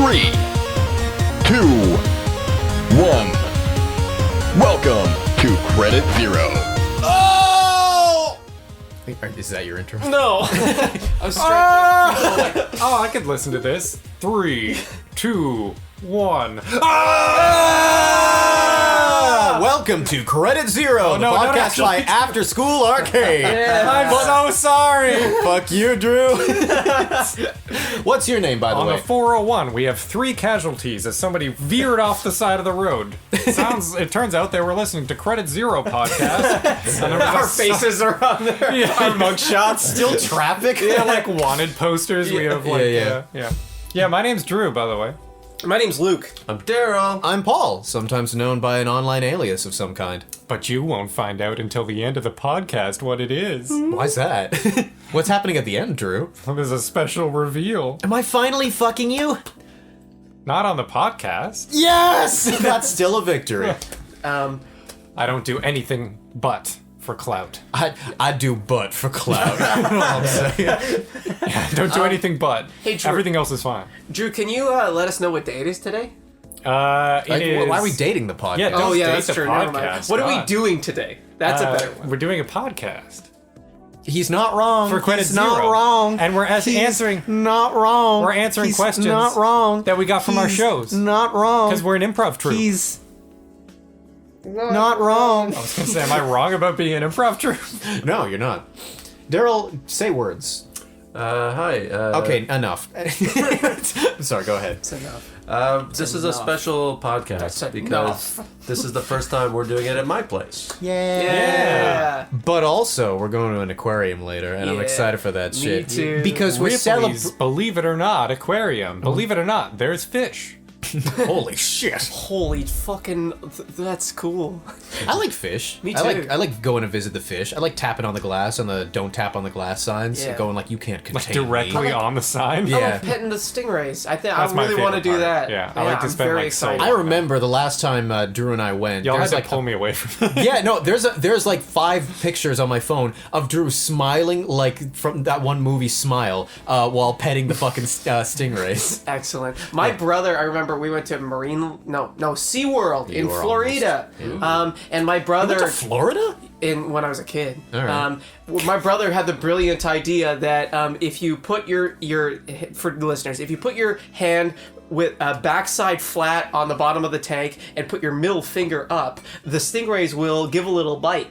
3, 2, 1. Welcome to Credit Zero. Oh! Is that your intro? No! I'm straight. Oh, I could listen to this. 3, 2, 1. Welcome to Credit Zero, the no, not podcast actually. by After School Arcade. I'm so sorry. Fuck you, Drew. What's your name, by the On way? the 401, we have 3 casualties as somebody veered off the side of the road. It turns out they were listening to Credit Zero podcast. And Our faces are on there. Our mugshots. Still traffic? Yeah, like wanted posters. We have like, yeah. Yeah, my name's Drew, by the way. My name's Luke. I'm Daryl. I'm Paul, sometimes known by an online alias of some kind. But you won't find out until the end of the podcast what it is. Why's that? What's happening at the end, Drew? There's a special reveal. Am I finally fucking you? Not on the podcast. Yes! That's still a victory. Um, I don't do anything but for clout. I do butt for clout. I'm saying. Don't do anything but. Hey, Drew. Everything else is fine. Drew, can you let us know what day it is today? It is. Why are we dating the podcast? Yeah, don't Oh, yeah, date that's the true. Never mind. podcast. What are we God. doing today? That's a better one. We're doing a podcast He's not wrong. for Credit He's Zero. not wrong. And we're He's answering. not wrong. We're answering He's questions not wrong. that we got from our He's shows. Not wrong. Because we're an improv troupe. He's not wrong. I was gonna say, am I wrong about being an improv troupe? No, you're not. Daryl, say words. Hi. Okay, enough. I'm sorry, go ahead. That's enough. This is a enough. special podcast That's because this is the first time we're doing it at my place. Yeah. But also, we're going to an aquarium later, and I'm Yeah. excited for that Me shit. too. Because we're Ripley's, celebrating. believe it or not, aquarium. Believe it or not, there's fish. Holy shit! Holy fucking... that's cool. I like fish. Me I too. like going to visit the fish. I like tapping on the glass on the "Don't tap on the glass" signs, Yeah. going like you can't contain Like directly me. on the sign. Yeah. I love petting the stingrays. I think That's I my really want to favorite do part. that. Yeah, I like to I'm spend, very like, so excited. I remember the last time Drew and I went. Y'all had there's to like pull me away from that. yeah, no, there's like 5 pictures on my phone of Drew smiling like from that one movie Smile while petting the fucking stingrays. Excellent. My brother, I remember we went to SeaWorld in You were Florida. And my brother, Went to Florida? when I was a kid, All right. my brother had the brilliant idea that if you put your for the listeners, if you put your hand with a backside flat on the bottom of the tank and put your middle finger up, the stingrays will give a little bite.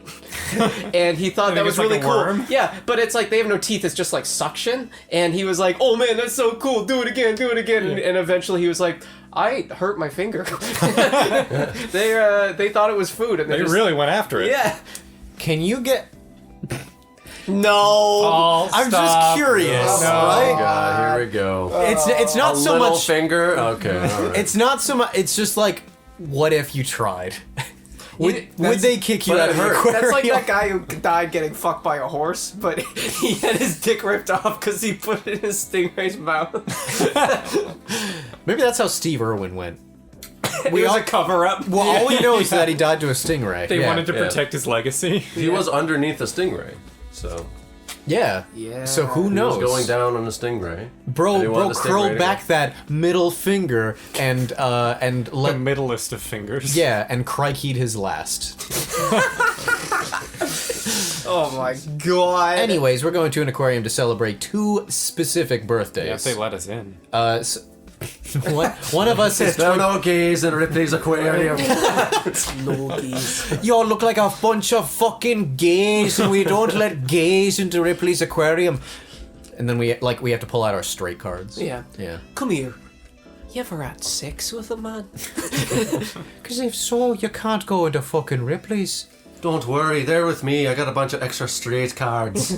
And he thought that think was it's like really a cool. worm? Yeah, but it's like they have no teeth, it's just like suction. And he was like, oh man, that's so cool, do it again. And eventually he was like, I hurt my finger. They thought it was food, and They just, really went after it. yeah. Can you get? No. Oh, I'm stop. just curious, No. right? God, here we go. It's not a so little much. finger. Okay. All right. It's not so much. It's just like, what if you tried? Would that's- they kick you but out it of the hurt. aquarium? That's like that guy who died getting fucked by a horse, but he had his dick ripped off because he put it in his stingray's mouth. Maybe that's how Steve Irwin went. It was a cover-up. Well, all we know is that he died to a stingray. They yeah. wanted to yeah. protect his legacy. He was underneath a stingray, so Yeah. Yeah. So who he knows? was going down on a stingray. Bro, And he wanted the curl stingray to back that middle finger and The let middlest of fingers. yeah, and crikey'd his last. Oh my god. Anyways, we're going to an aquarium to celebrate 2 specific birthdays. Yeah, if they let us in. One of us is There are no gays in Ripley's aquarium. No geese. y'all look like a bunch of fucking gays, and we don't let gays into Ripley's aquarium. And then we have to pull out our straight cards. Yeah. Yeah. Come here. You ever had sex with a man? Because if so, you can't go into fucking Ripley's. Don't worry, they're with me. I got a bunch of extra straight cards.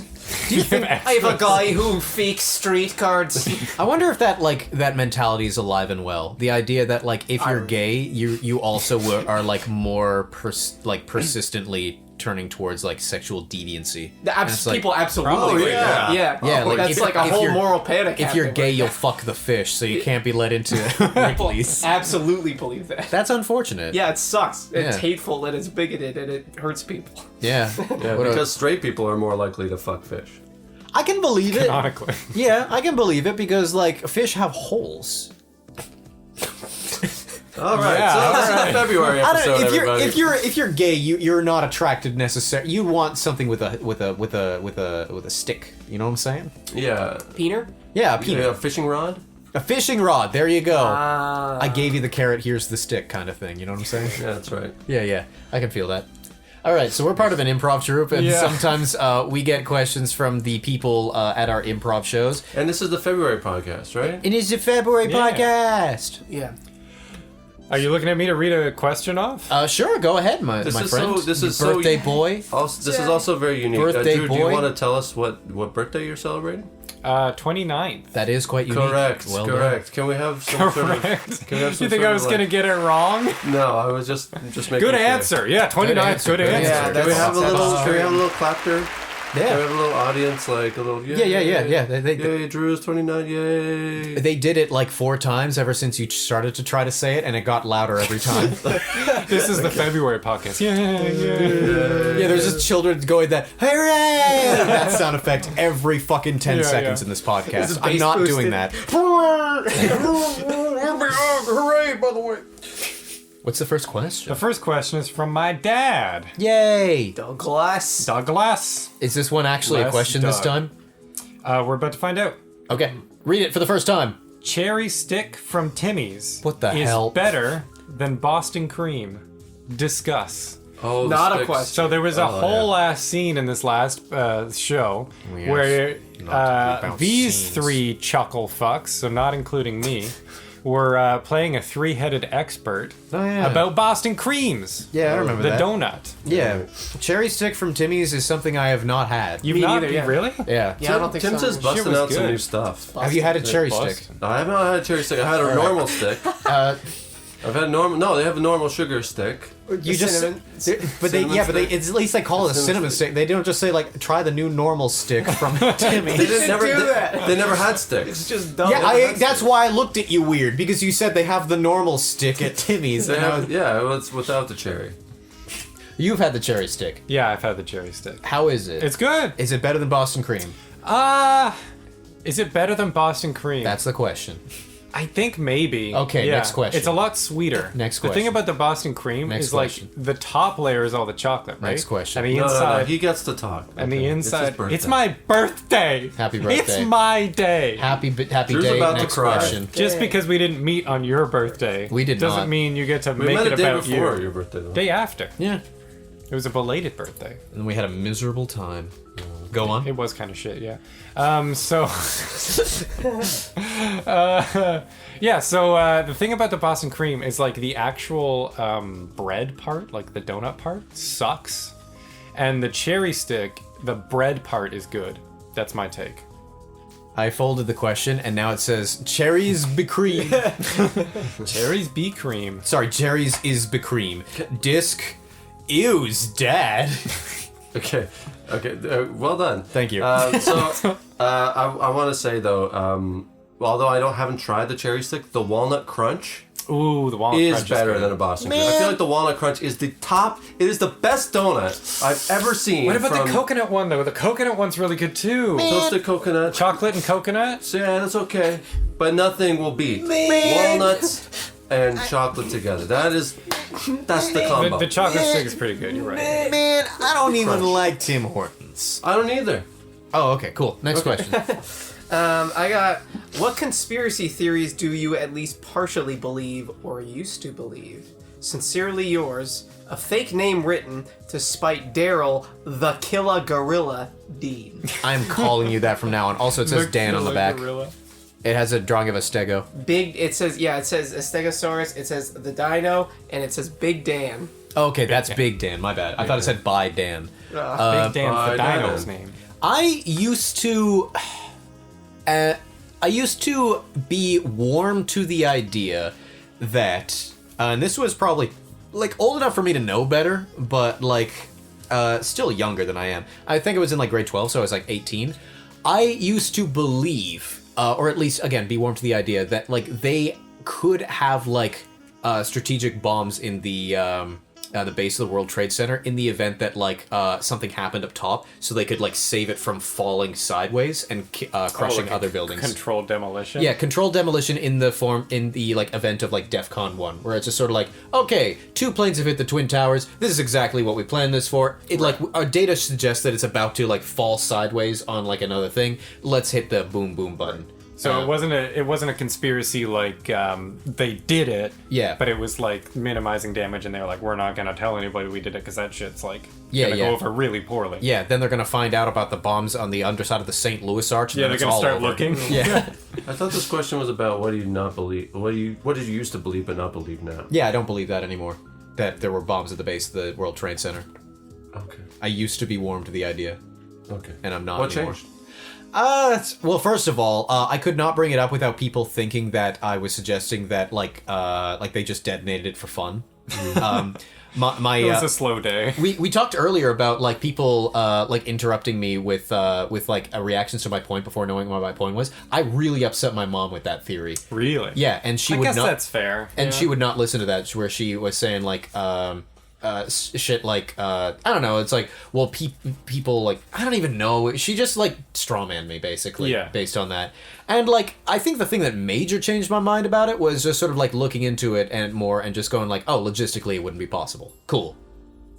I have a guy who fakes street cards. I wonder if that mentality is alive and well. The idea that like if you're gay, you also are like more persistently turning towards like sexual deviancy. The it's like, people absolutely. Probably, do that. yeah. Yeah. Yeah, like, that's if- like a if whole you're- moral panic. if you're happening gay, right you'll now. fuck the fish, so you can't be let into People Ripley's. absolutely believe that. That's unfortunate. Yeah, it sucks. It's Yeah. hateful and it's bigoted and it hurts people. Yeah. Yeah, What a- because straight people are more likely to fuck fish. I can believe it. Canonically. Yeah, I can believe it because like fish have holes. All right, Yeah, so this is the February I episode, don't know, everybody. if you're gay, you're not attracted necessarily. You want something with a stick. You know what I'm saying? Yeah. Peener? Yeah, a peanut. A fishing rod? A fishing rod. There you go. Ah. I gave you the carrot. Here's the stick, kind of thing. You know what I'm saying? Yeah, that's right. Yeah. I can feel that. All right, so we're part of an improv troupe, and Yeah. sometimes we get questions from the people at our improv shows. And this is the February podcast, right? It is a February Yeah. podcast. Yeah. Are you looking at me to read a question off? Sure, go ahead, my This is friend. so- this You is so- birthday boy. Also, this is also very unique. Birthday Drew, do boy? you want to tell us what birthday you're celebrating? 29th. That is quite unique. Correct. Well done. correct. Can we have some sort of? Correct. Can we have some You think sort I of, was gonna get it wrong? No, I was just making. Good sure. answer. Yeah, 29th. Good Good answer. answer. Yeah, Can we have a That's little? Can we true. have a little clapter? Can we Yeah. have a little audience, like a little? Yeah. They Yay, Drew's 29. Yay. they did it like 4 times ever since you started to try to say it, and it got louder every time. This is the February podcast. Yeah. Yeah, there's just children going that hooray! That sound effect every fucking 10 Yeah, seconds yeah. in this podcast. Is it I'm bass not boosted? doing that. Hooray! By the way. What's the first question? The first question is from my dad, Yay! Douglas. Douglas. Is this one actually a Les question this Doug. time? We're about to find out. Okay, read it for the first time. Cherry stick from Timmy's. What the is hell? better than Boston cream. Discuss. Oh, the Not a sticks. question. So there was a Oh, whole ass scene in this last show Yes. where Not about these scenes. 3 chuckle fucks, so not including me, were playing a 3-headed expert Oh, yeah. about Boston creams. Yeah, I remember the that. donut. Yeah, cherry stick from Timmy's is something I have not had. You've Me not neither, yeah. really? Yeah. Yeah, I don't think Tim's so. is busting was out some good. new stuff. Have you had a cherry Boston. stick? I haven't had a cherry stick. I had a normal stick. I've had normal. No, they have a normal sugar stick. You just, cinnamon- but they, cinnamon yeah, but they, stick. it's, at least they call it a cinnamon stick. They don't just say like, try the new normal stick from Timmy's. They didn't never. do They, that. they never had sticks. Just dumb. Yeah, that's why I looked at you weird, because you said they have the normal stick at Timmy's. They And I have, was, yeah, it was without the cherry. you've had the cherry stick. Yeah, I've had the cherry stick. How is it? It's good. Is it better than Boston cream? Is it better than Boston cream? That's the question. I think maybe. Okay, Yeah. next question. It's a lot sweeter. Next The question. thing about the Boston cream Next is question. like the top layer is all the chocolate, right? Next question. And the No, inside. no, he gets to talk. and the Okay, inside. his It's birthday. my birthday. Happy birthday. It's my day. Happy Drew's day. about to Next cry. question. Just because we didn't meet on your birthday, We did doesn't not. mean you get to We make met it a day about before you. your birthday. Though. Day after. Yeah. It was a belated birthday. And we had a miserable time. Go on. It was kind of shit, yeah. So, the thing about the Boston cream is like the actual bread part, like the donut part, sucks. And the cherry stick, the bread part is good. That's my take. I folded the question, and now it says cherries be cream. Cherries be cream. Sorry, cherries is be cream. Disc, ews, dad. Okay. Well done. Thank you. I want to say though, although I haven't tried the cherry stick, the walnut crunch Ooh, the walnut is crunch better good. than a Boston cream. I feel like the walnut crunch is the top. It is the best donut I've ever seen. What about from the coconut one though? The coconut one's really good too. toasted coconut? Chocolate and coconut. So yeah, that's okay, but nothing will beat walnuts and chocolate together. That's the combo. The chocolate stick is pretty good. You're right. Man, I don't even like Tim Hortons. I don't either. Oh, okay, cool. Next question. I got. What conspiracy theories do you at least partially believe or used to believe? Sincerely yours, a fake name written to spite Daryl, the Killa Gorilla Dean. I'm calling you that from now on. Also, it says Dan on the back. Gorilla. It has a drawing of a stego. It says a Stegosaurus, it says the Dino, and it says Big Dan. Okay, that's Big Dan. My bad. I thought it said by Dan. Big Dan's the Dan. dino's name. I used to be warm to the idea that, and this was probably like old enough for me to know better, but like still younger than I am. I think it was in like grade 12, so I was like 18. I used to believe, or at least again, be warm to the idea that like they could have like strategic bombs in the the base of the World Trade Center in the event that like something happened up top, so they could like save it from falling sideways and crushing like other buildings. Controlled demolition. Yeah, controlled demolition in the like event of like DEFCON 1, where it's just sort of like, okay, 2 planes have hit the Twin Towers. This is exactly what we planned this for. It like our data suggests that it's about to like fall sideways on like another thing. Let's hit the boom boom button. So it wasn't a conspiracy like they did it. Yeah. But it was like minimizing damage, and they were like, we're not gonna tell anybody we did it because that shit's like Yeah, gonna yeah. go over really poorly. Yeah, then they're gonna find out about the bombs on the underside of the St. Louis Arch. And Yeah, then they're it's gonna all start over. looking. Yeah, I thought this question was about what do you not believe? What did you used to believe but not believe now? yeah. I don't believe that anymore. That there were bombs at the base of the World Trade Center. Okay. I used to be warm to the idea, Okay. and I'm not What anymore. changed? Well, first of all, I could not bring it up without people thinking that I was suggesting that like they just detonated it for fun. My It was a slow day. we talked earlier about like people like interrupting me with like a reactions to my point before knowing what my point was. I really upset my mom with that theory. Really? Yeah, and she I would guess not. that's fair. And she would not listen to that, where she was saying like shit like I don't know. It's like, well, people like, I don't even know. She just like strawmanned me basically, Yeah. based on that. And like, I think the thing that major changed my mind about it was just sort of like looking into it and more and just going like, oh, logistically it wouldn't be possible. Cool.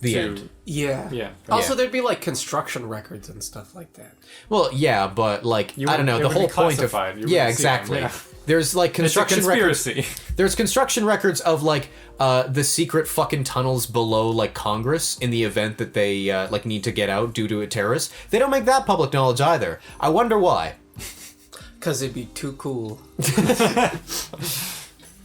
The To- end. Yeah. Yeah. Also, Yeah. there'd be like construction records and stuff like that. Well, yeah, but like I don't know. it The would whole be point of classified. You yeah, wouldn't see them, exactly. yeah. There's like It's a construction records. conspiracy. There's construction records of like the secret fucking tunnels below like Congress in the event that they like need to get out due to a terrorist. They don't make that public knowledge either. I wonder why. Because it'd be too cool.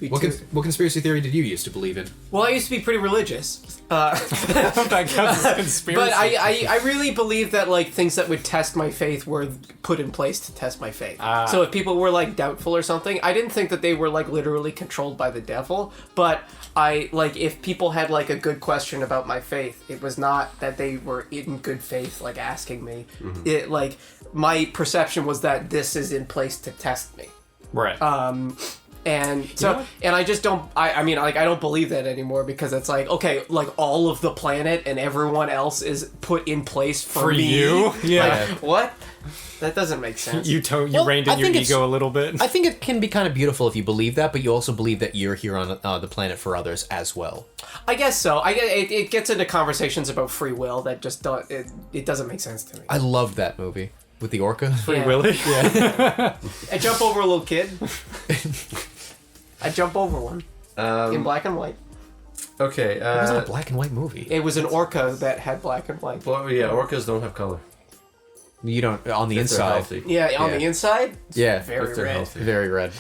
Be What, too- what conspiracy theory did you used to believe in? well, I used to be pretty religious. That counts as conspiracy. But I really believe that like things that would test my faith were put in place to test my faith. So if people were like doubtful or something, I didn't think that they were like literally controlled by the devil. But I like if people had like a good question about my faith, it was not that they were in good faith like asking me. It like my perception was that this is in place to test me. right. And so, know what? and I just don't, I mean, like, I don't believe that anymore because it's like, okay, like, all of the planet and everyone else is put in place for me. you? Yeah. Like, what? That doesn't make sense. You Well, reined I in your think it's- ego a little bit. I think it can be kind of beautiful if you believe that, but you also believe that you're here on the planet for others as well. I guess so. It gets into conversations about free will that just don't, it doesn't make sense to me. I loved that movie with the orca. Free Yeah. Willy? I jump over a little kid. I jump over one in black and white. Okay. It was a black and white movie. It was an orca that had black and white. Well, yeah, orcas don't have color. You don't on the If they're inside. healthy. Yeah, on Yeah. the inside, it's Yeah. very If they're red. healthy. Very red.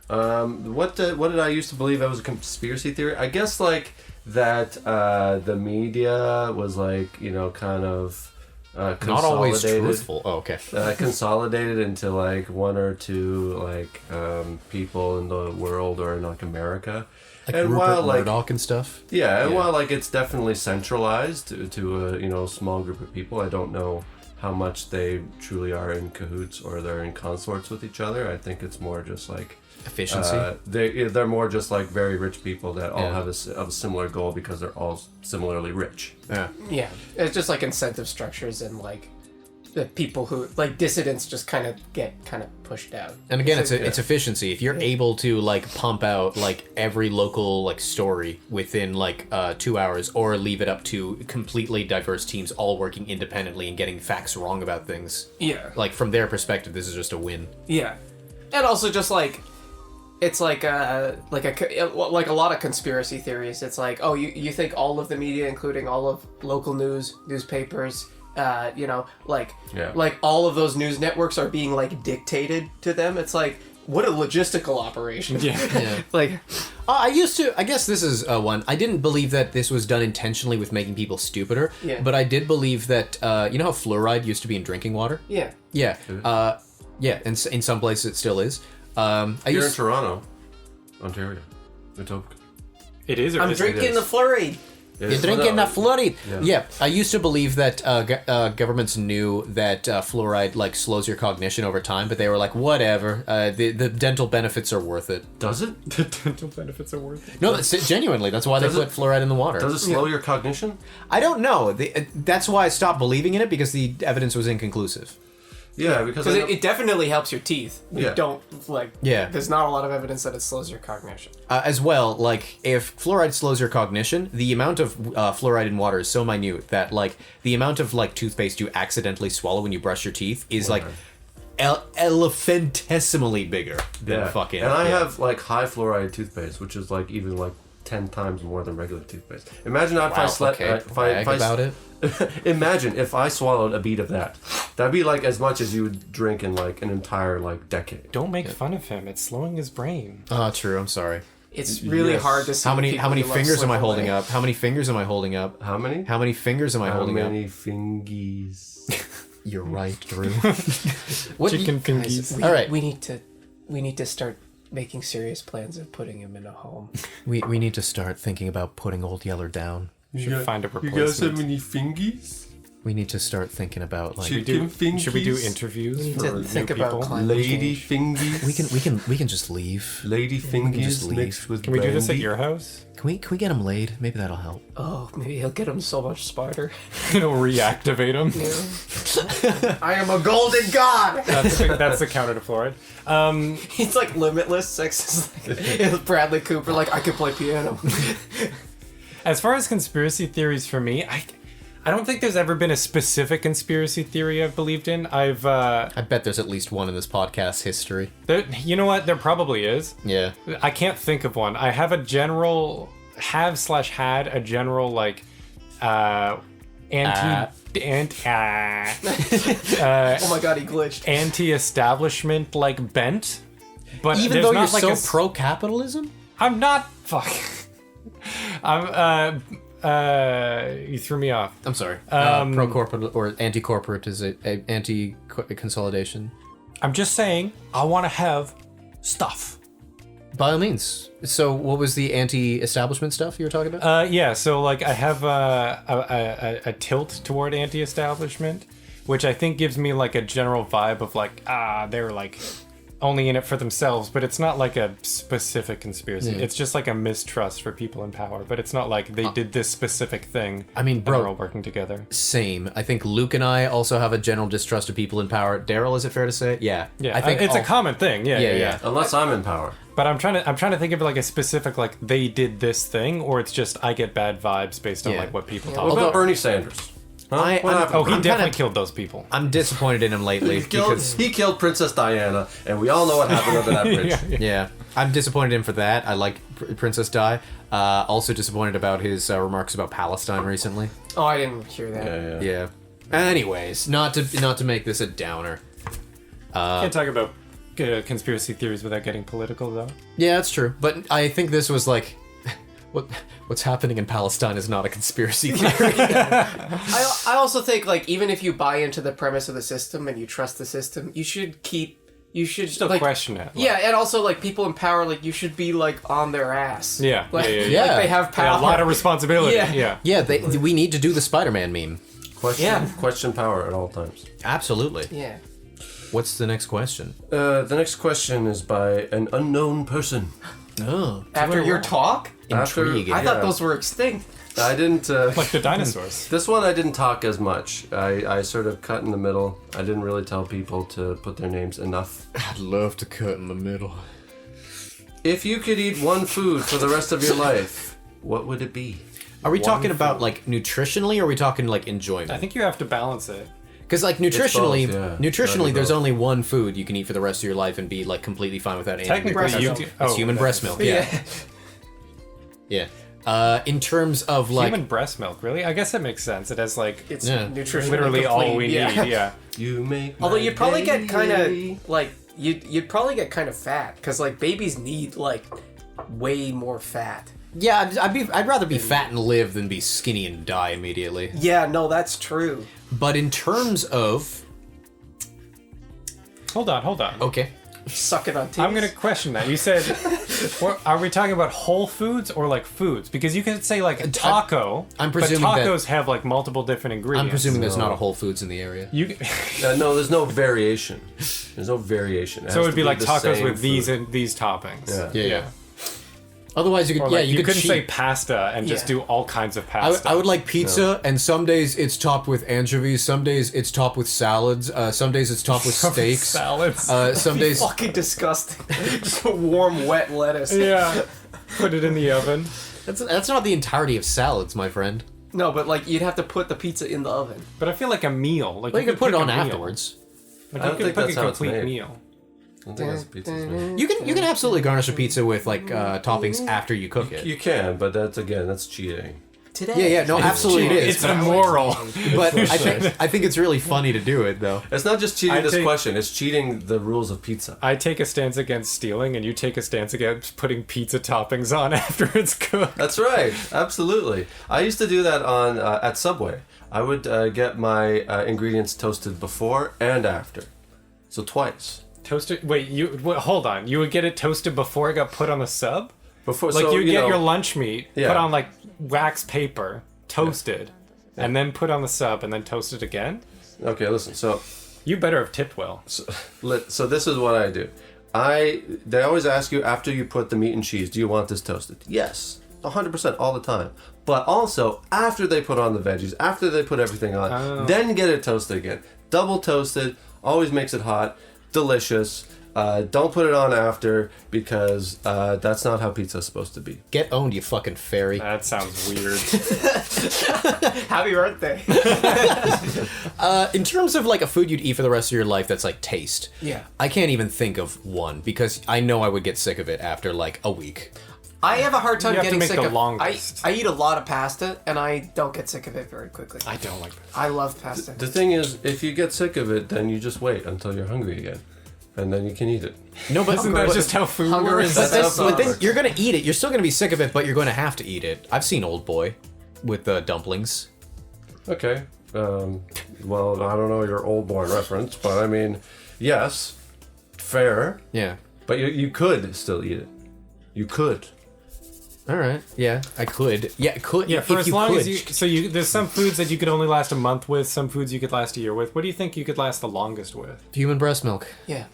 What did I used to believe that was a conspiracy theory? I guess like that the media was like, you know, kind of Not always consolidated. truthful. Oh, okay. Consolidated into like one or two like people in the world or in like America. Like and Rupert while like Murdoch and stuff. yeah, and Yeah. while like it's definitely centralized to a you know small group of people, I don't know how much they truly are in cahoots or they're in consorts with each other. I think it's more just like Efficiency. they're more just like very rich people that all Yeah. have a similar goal because they're all similarly rich. Yeah. Yeah, it's just like incentive structures and like the people who like dissidents just kind of get pushed out. And again, it's Yeah. it's efficiency. If you're able to like pump out like every local like story within like 2 hours, or leave it up to completely diverse teams all working independently and getting facts wrong about things, Yeah, like from their perspective, this is just a win. yeah, and also just like it's like a lot of conspiracy theories. It's like, oh, you think all of the media, including all of local newspapers, you know, like Yeah. like all of those news networks are being like dictated to them. It's like, what a logistical operation. Yeah. Like, I guess this is one. I didn't believe that this was done intentionally with making people stupider, Yeah. but I did believe that, you know how fluoride used to be in drinking water? yeah. Yeah. Yeah, and in some places it still is. I Here in used, Toronto, Ontario, Etobicoke. It is or I'm isn't? drinking is. the flurry. You're drinking fluoride. Yeah, I used to believe that governments knew that fluoride like slows your cognition over time, but they were like, whatever. The dental benefits are worth it. Does it? The dental benefits are worth it. No, genuinely, that's why Does they it- put fluoride in the water. Does it slow your cognition? I don't know. That's why I stopped believing in it because the evidence was inconclusive. Yeah, because Because it definitely helps your teeth. You Yeah. don't, like... Yeah. There's not a lot of evidence that it slows your cognition. As well, like, if fluoride slows your cognition, the amount of fluoride in water is so minute that, like, the amount of, like, toothpaste you accidentally swallow when you brush your teeth is, like, elephantesimally bigger than fucking... And I yeah. have like high fluoride toothpaste, which is like even like 10 times more than regular toothpaste. Imagine if I Wow, slept. okay, brag about it. Imagine if I swallowed a bead of that. That'd be like as much as you would drink in like an entire like decade. Don't make fun of him. It's slowing his brain. Oh, true, I'm sorry. It's really Yes. hard to see How many people you love fingers am I slip holding away. up? How many fingers am I holding up? How many? How many fingers am I How holding up? many fingies? You're right, Drew. What Chicken Guys, fingies. we, All right. we need to start making serious plans of putting him in a home. we need to start thinking about putting Old Yeller down. Should find a You guys have replacement. any fingies? We need to start thinking about like Chicken fingies? Should we do interviews need for to new think about people? climate Lady change. fingies? we can just leave. Lady just fingies leave. mixed with Can we do this at brandy? your house? Can we get him laid? Maybe that'll help. Oh, maybe he'll get him so much smarter. It'll reactivate him. I am a golden god! That's the counter to fluoride. He's like limitless. Sex is like Bradley Cooper, like, I could play piano. As far as conspiracy theories for me, I don't think there's ever been a specific conspiracy theory I've believed in. I bet there's at least one in this podcast history. You know what? There probably is. Yeah. I can't think of one. I have a general, had a general, like, Oh my god, he glitched. anti-establishment, like, bent. But Even there's though you're not, like, so a pro-capitalism? I'm not, fuck. You threw me off. I'm sorry. Pro-corporate or anti-corporate is anti-consolidation. I'm just saying, I want to have stuff. By all means. So, what was the anti-establishment stuff you were talking about? Yeah, so like I have a tilt toward anti-establishment, which I think gives me like a general vibe of like, they're like only in it for themselves, but it's not like a specific conspiracy. Yeah. It's just like a mistrust for people in power, but it's not like they did this specific thing. I mean, and bro- they're all working together. Same. I think Luke and I also have a general distrust of people in power. Daryl, is it fair to say? Yeah. Yeah, I think it's a all- common thing. Yeah. Unless I'm in power. But I'm trying to think of like a specific like they did this thing, or it's just I get bad vibes based on Yeah. like what people talk What about. about Bernie Sanders? Huh? I- What I'm- happened? Oh, he I'm definitely kinda- killed those people. I'm disappointed in him lately because He killed Princess Diana, and we all know what happened under that bridge. yeah, I'm disappointed in him for that. I like Princess Di. Also disappointed about his remarks about Palestine recently. Oh, I didn't hear that. Yeah. Yeah. Anyways, not to make this a downer. Can't talk about conspiracy theories without getting political, though. Yeah, that's true. But I think this was like, what's happening in Palestine is not a conspiracy theory. I also think, like, even if you buy into the premise of the system and you trust the system, you should Still like, question it. Like, Yeah, and also like people in power, like you should be like on their ass. Yeah, like, yeah. like they have power. A lot of responsibility. Yeah. Yeah. Yeah, we need to do the Spider-Man meme. Question power at all times. Absolutely. Yeah. What's the next question? The next question is by an unknown person. Oh, After your talk, intriguing. I thought Yeah. those were extinct. I didn't. Like the dinosaurs. This one I didn't talk as much. I sort of cut in the middle. I didn't really tell people to put their names enough. I'd love to cut in the middle. If you could eat one food for the rest of your life, what would it be? Are we talking about like nutritionally, or are we talking like enjoyment? I think you have to balance it. Because like nutritionally, both, yeah. nutritionally, Gotta be there's both. only one food you can eat for the rest of your life and be like completely fine without any. Technically, you It's human breast milk. Yeah, yeah. In terms of like, human breast milk. Really? I guess that makes sense. It has like It's Yeah. nutrition. literally all we yeah. need. Yeah. You make. Although my you'd probably get kind day. of like you'd probably get kind of fat because like babies need like way more fat. yeah, I'd rather be fat and live than be skinny and die immediately. Yeah, no, that's true. But in terms of, Hold on. okay, Suck it on teeth. I'm gonna question that. You said Or are we talking about whole foods or like foods? Because you could say like a taco. I'm presuming but that- tacos have like multiple different ingredients. I'm presuming there's not a Whole Foods in the area. You. No, there's no variation. There's no variation. So it would be like the tacos same with these food. and these toppings. Yeah. Otherwise, you could Or like, you could couldn't say cheat. pasta and just Yeah. do all kinds of I would, pasta. I would like pizza, and some days it's topped with anchovies. Some days it's topped with salads. Some days it's topped with steaks. salads. Some days Fucking disgusting. Just warm, wet lettuce. yeah. Put it in the oven. that's not the entirety of salads, my friend. No, but like you'd have to put the pizza in the oven. But I feel like a meal. Like Well, you can put it pick on a meal. afterwards. Like I you don't could think pick that's a how it's complete made. meal. I don't think that's pizza's made. You can absolutely garnish a pizza with like toppings after you cook it. You can, but that's cheating. Today. Yeah, no, absolutely it is. It's immoral. But I think it's really funny to do it though. It's not just cheating I this take- question. It's cheating the rules of pizza. I take a stance against stealing, and you take a stance against putting pizza toppings on after it's cooked. That's right. Absolutely. I used to do that on at Subway. I would get my ingredients toasted before and after, so twice. Toasted. Hold on. You would get it toasted before it got put on the sub. Before, Like so, you would get know, your lunch meat, Yeah. put on like wax paper, toasted, and then put on the sub, and then toasted again. Okay, listen. So You better have tipped well. So this is what I do. They always ask you after you put the meat and cheese, do you want this toasted? Yes, 100% all the time. But also after they put on the veggies, after they put everything on, then get it toasted again. Double toasted, always makes it hot, delicious. Don't put it on after because that's not how pizza's supposed to be. Get owned, you fucking fairy. That sounds weird. Happy birthday. In terms of like a food you'd eat for the rest of your life that's like taste. Yeah. I can't even think of one because I know I would get sick of it after like a week. I have a hard time You have to getting make sick the of. longest. I eat a lot of pasta and I don't get sick of it very quickly. I don't like that. I love pasta. The thing is, if you get sick of it, then you just wait until you're hungry again. And then you can eat it. No, but Isn't that just how food Hunger works? is But That's then, how but then works. you're gonna eat it. You're still gonna be sick of it, but you're going to have to eat it. I've seen Old Boy with the dumplings. Okay. Well, I don't know your old boy reference, but I mean, yes, fair. Yeah. But you could still eat it. You could. All right. Yeah, I could. Yeah, could. Yeah, for if as you long could. as you. So there's some foods that you could only last a month with. Some foods you could last a year with. What do you think you could last the longest with? Human breast milk. Yeah.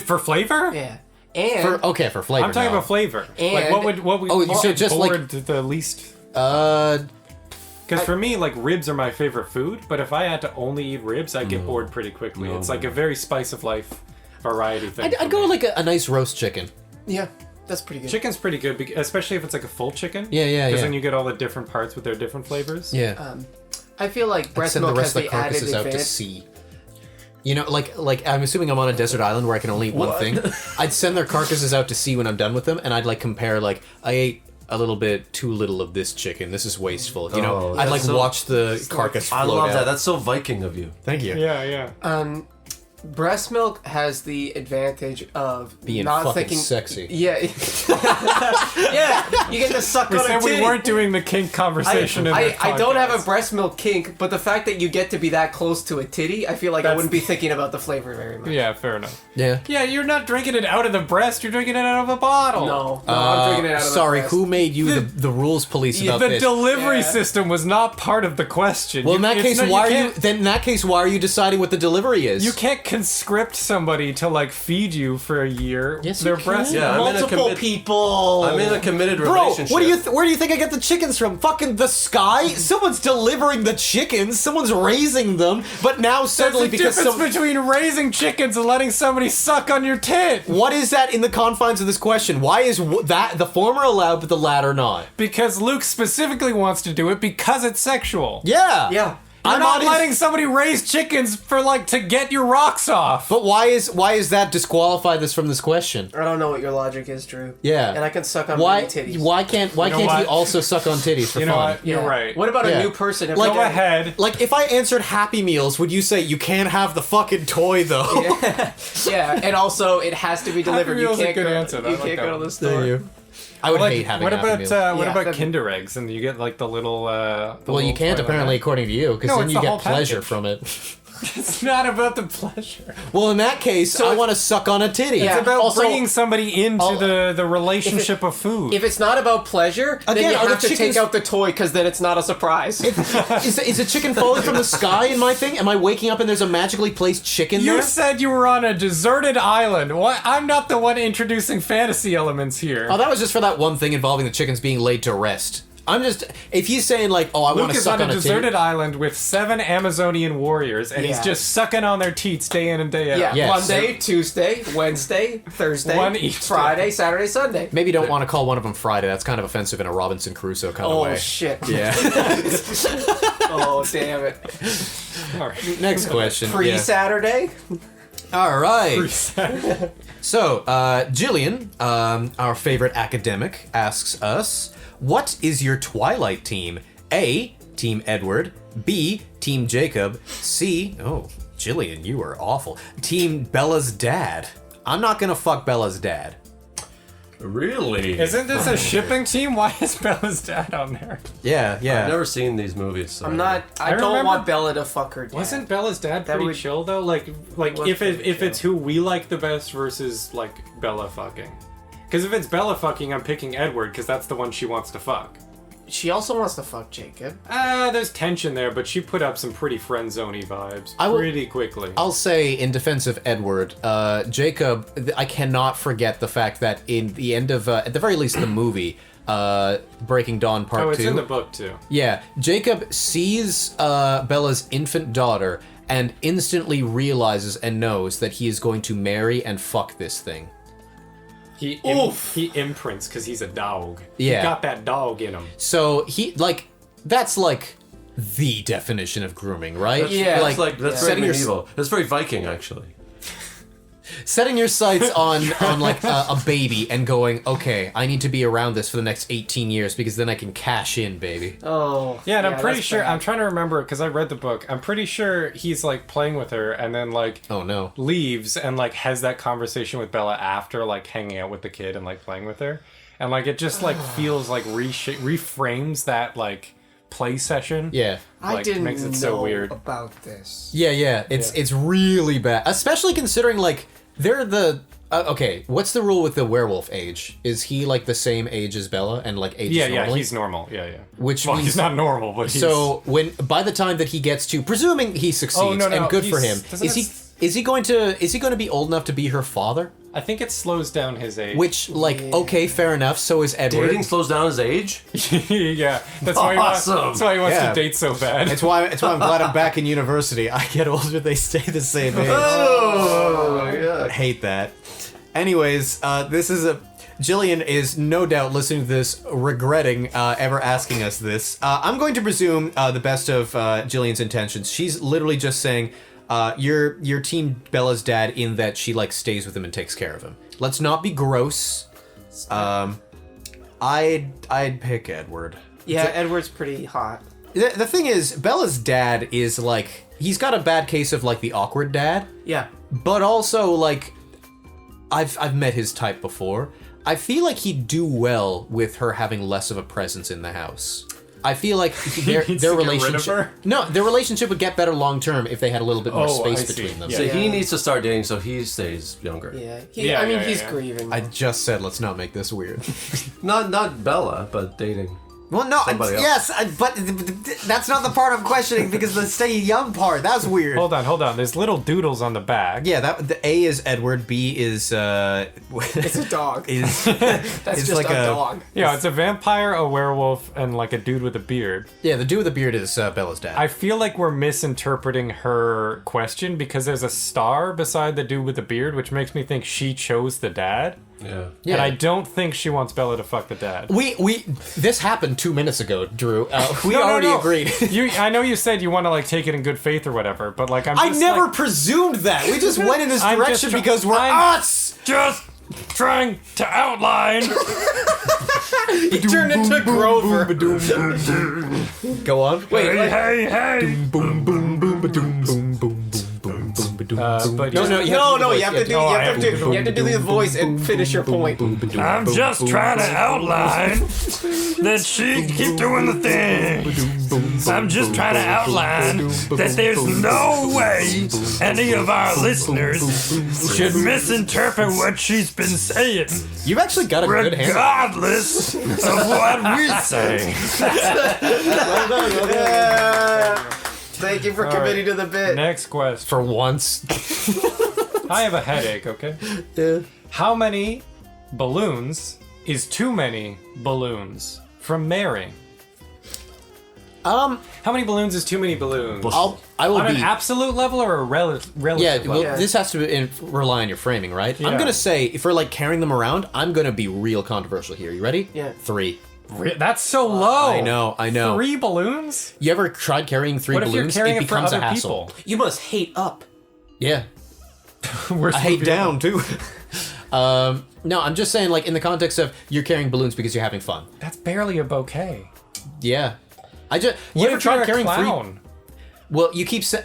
For flavor? Yeah. And For flavor. I'm talking now. about flavor. And- Like what would Oh, you so get just like- bored the least? Because Because for me, like ribs are my favorite food. But if I had to only eat ribs, I'd get bored pretty quickly. It's like a very spice of life variety thing. I'd for go me. with like a nice roast chicken. yeah, that's pretty good. Chicken's pretty good, especially if it's like a full chicken. Yeah, yeah, Because yeah. then you get all the different parts with their different flavors. Yeah. I feel like breast Send the milk rest has of the the added carcasses out to advantage. sea. You know, like I'm assuming I'm on a desert island where I can only eat one thing. I'd send their carcasses out to sea when I'm done with them, and I'd like compare like I ate a little bit too little of this chicken. This is wasteful. You know, Oh, I'd that's like so- watch the carcass float I love out. that. That's so Viking of you. Thank you. Yeah, yeah. Breast milk has the advantage of Being not fucking thinking. sexy. Yeah. Yeah. You get to suck We on a said we titty. weren't doing the kink conversation. in I that don't have a podcast. breast milk kink, but the fact that you get to be that close to a titty, I feel like I That's- wouldn't be thinking about the flavor very much. Yeah, fair enough. Yeah. Yeah, you're not drinking it out of the breast. You're drinking it out of a bottle. No, I'm drinking it out of Sorry, the breast. who made you the rules police about The this? delivery Yeah. system was not part of the question. Well, in that it's case, not- why are you? can't- Then in that case, why are you deciding what the delivery is? You can't conscript somebody to like feed you for a year. Yes, you their can. breast. Yeah, I'm in a Multiple commit- people. I'm in a committed Bro, relationship. what do you? Where do you think I get the chickens from? Fucking the sky? Someone's delivering the chickens. Someone's raising them. But now There's suddenly a because difference some, between raising chickens and letting somebody suck on your tit. what is that in the confines of this question? Why is that the former allowed but the latter not? Because Luke specifically wants to do it because it's sexual. Yeah. Yeah. You're I'm not on his- letting somebody raise chickens for like to get your rocks off. But why is that disqualify this from this question? I don't know what your logic is, Drew. Yeah. And I can suck on Why? many titties. Why can't know he what? also suck on titties for You know fun? what? You're Yeah. right. What about Yeah. a new person? If Like- they Go get- ahead. Like if I answered Happy Meals, would you say you can't have the fucking toy though? Yeah, and also it has to be delivered. You Meal's a can't good go. answer. I You like can't that go to one. the store. I would Like, hate having what Happy about Meals. what Yeah, about that'd- Kinder eggs and you get like the little? Well, you can't apparently according to you, because No, then it's you the whole get pleasure package. from it. It's not about the pleasure. Well, in that case, I want to suck on a titty. Yeah. It's about Also- bringing somebody into the relationship of food. If it's not about pleasure, then Again, you are the have to chickens- take out the toy because then it's not a surprise. Is a chicken falling from the sky in my thing? Am I waking up and there's a magically placed chicken You there? said you were on a deserted island. What? I'm not the one introducing fantasy elements here. Oh, that was just for that one thing involving the chickens being laid to rest. I'm just... If he's saying, like, oh, I want Luke to is suck on a on a deserted titty... island with 7 Amazonian warriors, and he's Yeah. just sucking on their teats day in and day out. Yeah, Yes. Monday, Tuesday, Wednesday, Thursday, One each Friday, Saturday, Sunday. Maybe don't want to call one of them Friday. That's kind of offensive in a Robinson Crusoe kind of Oh way. shit! Yeah. Oh damn it! All right. Next question. Free Yeah. Saturday. All right. So, Jillian, our favorite academic, asks us, what is your Twilight team? A, Team Edward. B, Team Jacob. C, oh, Jillian, you are awful. Team Bella's dad. I'm not gonna fuck Bella's dad. Really? Isn't this a shipping team? Why is Bella's dad on there? Yeah, yeah. I've never seen these movies. So I'm not. I, I don't remember- want Bella to fuck her dad. Wasn't Bella's dad That pretty would- chill though? Like was if pretty it's who we like the best versus like Bella fucking. Because if it's Bella fucking, I'm picking Edward because that's the one she wants to fuck. She also wants to fuck Jacob. There's tension there, but she put up some pretty friend-zoney vibes I will- pretty quickly. I'll say in defense of Edward, Jacob, I cannot forget the fact that in the end of, at the very least, the movie, Breaking Dawn Part 2. Oh, it's in the book too. Yeah, Jacob sees Bella's infant daughter and instantly realizes and knows that he is going to marry and fuck this thing. He imprints because he's a dog. Yeah. He got that dog in him. So he, like, that's like the definition of grooming, right? Yeah. That's like that's very setting your medieval. That's very Viking, actually. setting your sights on like a baby and going, okay, I need to be around this for the next 18 years because then I can cash in, baby. Oh. Yeah, and I'm pretty that's sure, bad. I'm trying to remember because I read the book. I'm pretty sure he's like playing with her and then like Oh no. leaves and like has that conversation with Bella after like hanging out with the kid and like playing with her. And like it just like feels like reframes that like play session. Yeah. I like, didn't makes it know so weird. about this. Yeah. It's really bad, especially considering like they're the. Okay, what's the rule with the werewolf age? Is he like the same age as Bella and like ages Yeah, normally? he's normal. Yeah. Which Well, means he's not normal, but he's... so when by the time that he gets to, presuming he succeeds, no, and good for he's- him, doesn't is he going to be old enough to be her father? I think it slows down his age. Which like okay, fair enough. So is Edward. Dating slows down his age. yeah, that's why he wants, Awesome. that's why he wants Yeah. to date so bad. It's why I'm glad I'm back in university. I get older, they stay the same age. Oh yeah. I hate that. Anyways, this is Jillian is no doubt listening to this, regretting ever asking us this. I'm going to presume the best of Jillian's intentions. She's literally just saying, "You're Team Bella's dad," in that she like stays with him and takes care of him. Let's not be gross. I'd pick Edward. Yeah, Edward's pretty hot. The thing is, Bella's dad is like he's got a bad case of like the awkward dad. Yeah. But also, like, I've met his type before. I feel like he'd do well with her having less of a presence in the house. I feel like their needs to get rid of relationship. her? No, their relationship would get better long term if they had a little bit more Oh, space I see. between them. Yeah. So he needs to start dating so he stays younger. Yeah. I mean, Yeah, he's yeah. grieving. I just said let's not make this weird. Not Bella, but dating. Well, no, Somebody else. yes, but that's not the part I'm questioning because the stay young part that's weird. Hold on. There's little doodles on the back. Yeah, that the A is Edward, B is It's a dog. is That's it's just like a a- dog. Yeah, it's a vampire, a werewolf, and like a dude with a beard. yeah, the dude with the beard is Bella's dad. I feel like we're misinterpreting her question because there's a star beside the dude with the beard, which makes me think she chose the dad. Yeah. Yeah. And I don't think she wants Bella to fuck the dad. We this happened 2 minutes ago, Drew. We No, already no. agreed. I know you said you want to like take it in good faith or whatever, but like I'm I just never like, presumed that. We just went in this I'm direction just because we're I'm- us. just trying to outline. He turned into Grover. Go on. Wait, like, hey. Boom boom boom boom boom boom boom boom boom boom But No, no, You have to do. You have to do the voice and finish your point. I'm just trying to outline that she keep doing the thing. I'm just trying to outline that there's no way any of our listeners should misinterpret what she's been saying, You've actually got a good handle. regardless of what we say. Thank you for committing to the bit. Next question. For once. I have a headache, okay? How many balloons is too many balloons from Mary? How many balloons is too many balloons? I will On an be. absolute level or a relative Yeah, well, level? Yeah. this has to rely on your framing, right? I'm Yeah. gonna say, if we're like carrying them around, I'm gonna be real controversial here. You ready? Yeah. 3. That's so low. I know. 3 balloons? You ever tried carrying 3 What if you're balloons? carrying It it for becomes a other hassle. people? You must hate up. Yeah. Where's I hate down too. No, I'm just saying, like in the context of you're carrying balloons because you're having fun. That's barely a bouquet. Yeah. You What ever if you're tried a carrying 3? clown? Well,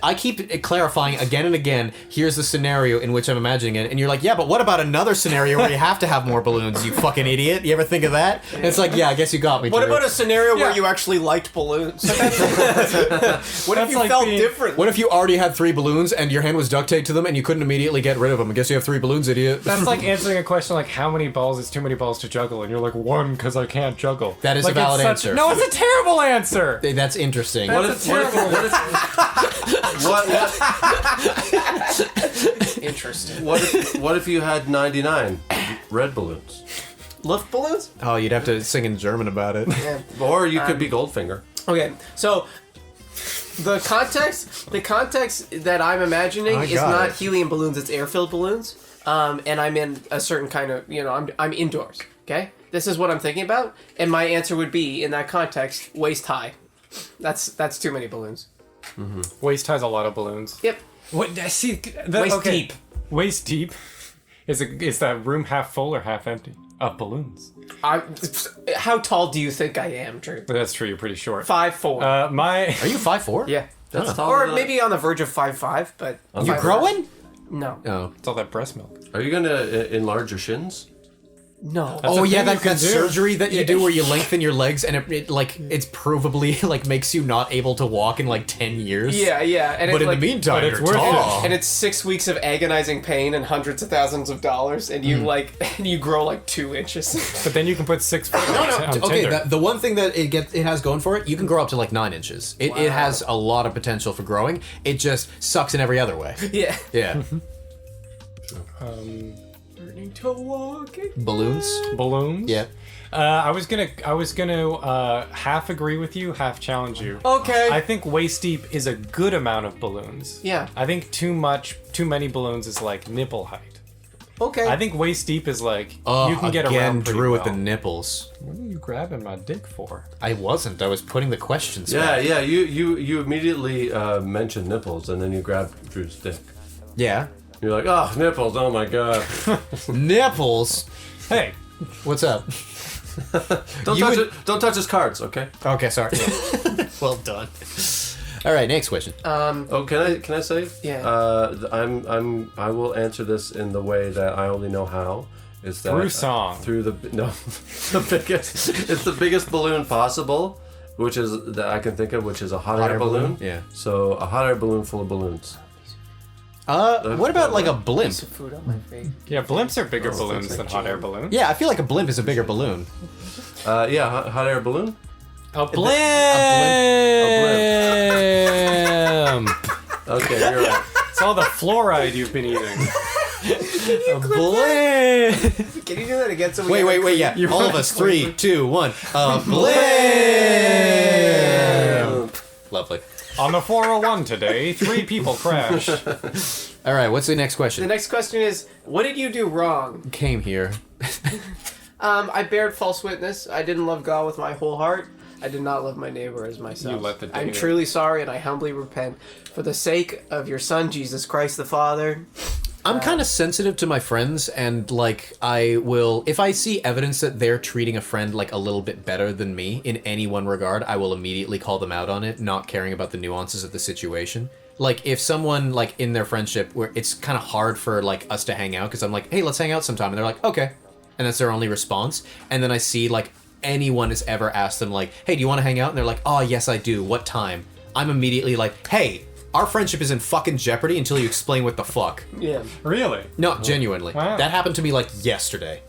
I keep clarifying again and again. Here's the scenario in which I'm imagining it, and you're like, yeah, but what about another scenario where you have to have more balloons? You fucking idiot! You ever think of that? And it's like, yeah, I guess you got me. What Drew. about a scenario where Yeah. you actually liked balloons? What if That's you like felt being- different? What if you already had 3 balloons and your hand was duct taped to them and you couldn't immediately get rid of them? I guess you have 3 balloons, idiot. That's like answering a question like, how many balls is too many balls to juggle? And you're like, 1, because I can't juggle. That is Like, a valid it's answer. No, it's a terrible answer. That's interesting. That's a terrible Interesting. What if you had 99 red balloons? Luft balloons? Oh, you'd have to sing in German about it. Yeah. Or you could be Goldfinger. Okay, so the context that I'm imagining I is got not it. helium balloons; it's air-filled balloons. And I'm in a certain kind of, I'm indoors. Okay, this is what I'm thinking about, and my answer would be in that context, waist high. That's too many balloons. Waist has a lot of balloons. Yep. What? See, Waist deep. Waist deep. Is that room half full or half empty of balloons? How tall do you think I am, Drew? That's true. You're pretty short. 5'4". My Are you 5'4"? Yeah. That's taller Or than- maybe on the verge of 5'5", but You 5'4". growing? No. Oh. it's all that breast milk. Are you gonna enlarge your shins? No. Oh a yeah, thing that, you can that do. surgery that you do where you lengthen your legs and it's provably like makes you not able to walk in like 10 years. Yeah, yeah. And But it's in like, the meantime, but it's you're worth it. tall. and it's 6 weeks of agonizing pain and hundreds of thousands of dollars, and you you grow like 2 inches. But then you can put 6 foot on Okay, Tinder. the one thing that it has going for it, you can grow up to like 9 inches. It has a lot of potential for growing. It just sucks in every other way. Yeah. Yeah. Learning to walk. Balloons? Balloons. Yeah. I was gonna half agree with you, half challenge you. Okay. I think waist deep is a good amount of balloons. Yeah. I think too many balloons is like nipple height. Okay. I think waist deep is like Oh, you can get again, around pretty Drew well. with the nipples. What are you grabbing my dick for? I wasn't. I was putting the questions Yeah, back. yeah. You immediately mentioned nipples, and then you grabbed Drew's dick. Yeah. You're like, oh, nipples! Oh my god! Nipples? Hey, What's up? Don't You touch would- it! Don't touch his cards, okay? Okay, sorry. Well done. All right, next question. Oh, can I say? Yeah. I will answer this in the way that I only know how. Is that Through song. Through the biggest. It's the biggest balloon possible, which is that I can think of, which is a hot air balloon. Yeah. So a hot air balloon full of balloons. What about like a blimp? Piece of food on my face. yeah, blimps are bigger balloons than hot air balloons. Yeah, I feel like a blimp is a bigger balloon. Yeah, hot air balloon. A blimp. Okay, you're right. It's all the fluoride you've been eating. A blimp. Can you do that again? So we Wait, have wait, a yeah. All of us. 3, 2, 1. A blimp. Lovely. On the 401 today, 3 people crashed. All right, what's the next The question? next question is, what did you do wrong? Came here. I bared false witness. I didn't love God with my whole heart. I did not love my neighbor as myself. You let the I'm data- truly sorry, and I humbly repent for the sake of your Son, Jesus Christ the Father. I'm kind of sensitive to my friends, and like I will, if I see evidence that they're treating a friend like a little bit better than me in any one regard, I will immediately call them out on it, not caring about the nuances of the situation. like if someone like in their friendship where it's kind of hard for like us to hang out because I'm like, hey, let's hang out sometime, and they're like, okay, and that's their only response. And then I see like anyone has ever asked them like, hey, do you want to hang out? And they're like, oh yes, I do. What time? I'm immediately like, hey, our friendship is in fucking jeopardy until you explain what the fuck. Yeah. Really? No, genuinely. Wow. That happened to me like yesterday.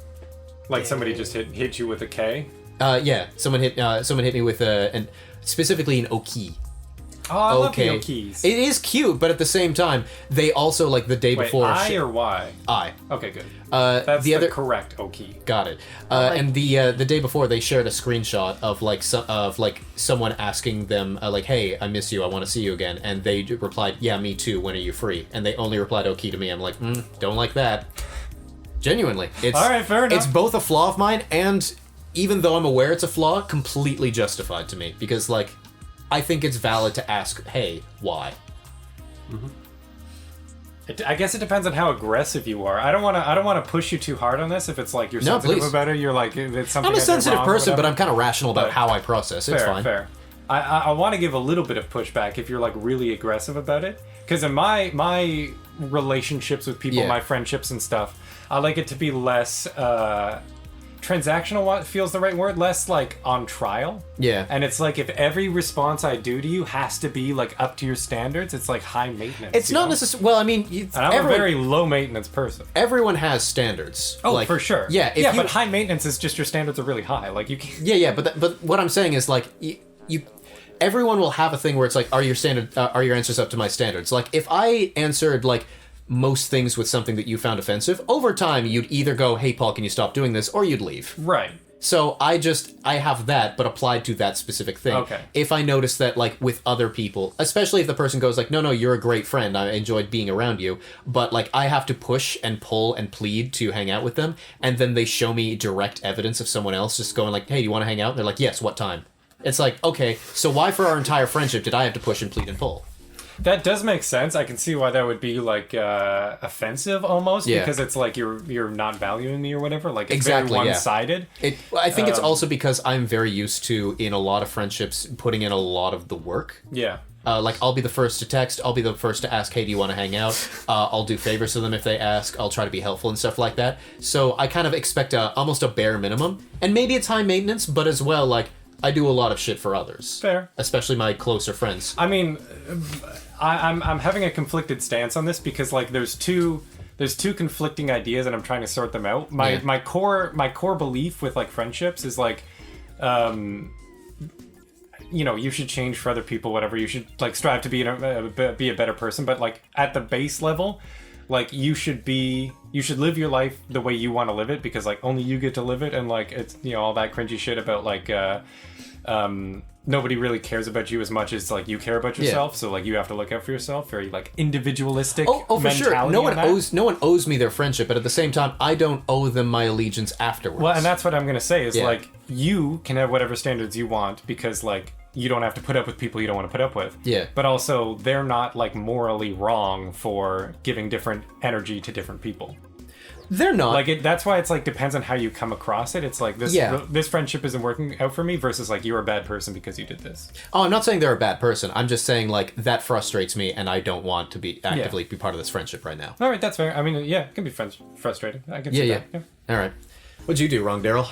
Like somebody just hit you with a K? Yeah, someone hit me with and specifically an Oki. Oh, I love the Okay. Okis. It is cute, but at the same time, they also like the day Wait, before. I or Y? I. Okay, good. the That's the other correct Oki. got it. And the day before, they shared a screenshot of like someone asking them like, "Hey, I miss you. I want to see you again." And they replied, "Yeah, me too. When are you free?" And they only replied "Oki" to me. I'm like, don't like that. Genuinely, it's All right, fair enough. It's both a flaw of mine, and even though I'm aware it's a flaw, completely justified to me because like. I think it's valid to ask, hey, why? I guess it depends on how aggressive you are. I don't want to push you too hard on this. If it's like you're No, sensitive please. about it, you're like it's something. I'm a I did sensitive wrong, person, but whatever. I'm kind of rational about But- how I process. It's Fair, fine. fair. I want to give a little bit of pushback if you're like really aggressive about it, because in my relationships with people, Yeah. my friendships and stuff, I like it to be less transactional. What feels the right word? Less like on trial. Yeah. And it's like if every response I do to you has to be like up to your standards, it's like high maintenance. It's you not know? necessarily. Well, I mean, And I'm a very low maintenance person. everyone has standards. Oh, like, for sure. Yeah, if yeah, you, but high maintenance is just your standards are really high. Like you can't. yeah. But what I'm saying is like you everyone will have a thing where it's like, are your answers up to my standards? Like if I answered like most things with something that you found offensive, over time you'd either go, hey Paul, can you stop doing this, or you'd leave. Right. So I have that, but applied to that specific thing. Okay. If I notice that, like, with other people, especially if the person goes like, no, you're a great friend, I enjoyed being around you, but, like, I have to push and pull and plead to hang out with them, and then they show me direct evidence of someone else just going like, hey, do you want to hang out? And they're like, yes, what time? It's like, okay, so why for our entire friendship did I have to push and plead and pull? That does make sense. I can see why that would be like offensive almost, Yeah. because it's like you're not valuing me or whatever. Like it's Exactly, very yeah. one-sided. I think it's also because I'm very used to, in a lot of friendships, putting in a lot of the work. Yeah. Like, I'll be the first to text, I'll be the first to ask, hey, do you want to hang out? I'll do favors to them if they ask, I'll try to be helpful and stuff like that. So I kind of expect almost a bare minimum. And maybe it's high maintenance, but as well, like, I do a lot of shit for others. Fair. Especially my closer friends. I mean, I'm having a conflicted stance on this because like there's two conflicting ideas and I'm trying to sort them out. My core belief with like friendships is like, you know, you should change for other people, whatever. You should like strive to be a better person, but like at the base level, like you should live your life the way you want to live it because like only you get to live it, and like it's, you know, all that cringy shit about like nobody really cares about you as much as like you care about yourself. So like you have to look out for yourself. Very like individualistic. Oh, for sure. mentality No on one owes me their friendship, but at the same time, I don't owe them my allegiance afterwards. Well, and that's what I'm gonna say is Yeah. like you can have whatever standards you want because like you don't have to put up with people you don't want to put up with. Yeah. But also they're not like morally wrong for giving different energy to different people. They're not. Like that's why it's like depends on how you come across it. It's like this Yeah. this friendship isn't working out for me versus like you're a bad person because you did this. Oh, I'm not saying they're a bad person. I'm just saying, like, that frustrates me, and I don't want to be actively be part of this friendship right now. All right, that's fair. I mean, yeah, it can be frustrating. I can see Yeah. that. All right. What'd you do wrong, Daryl?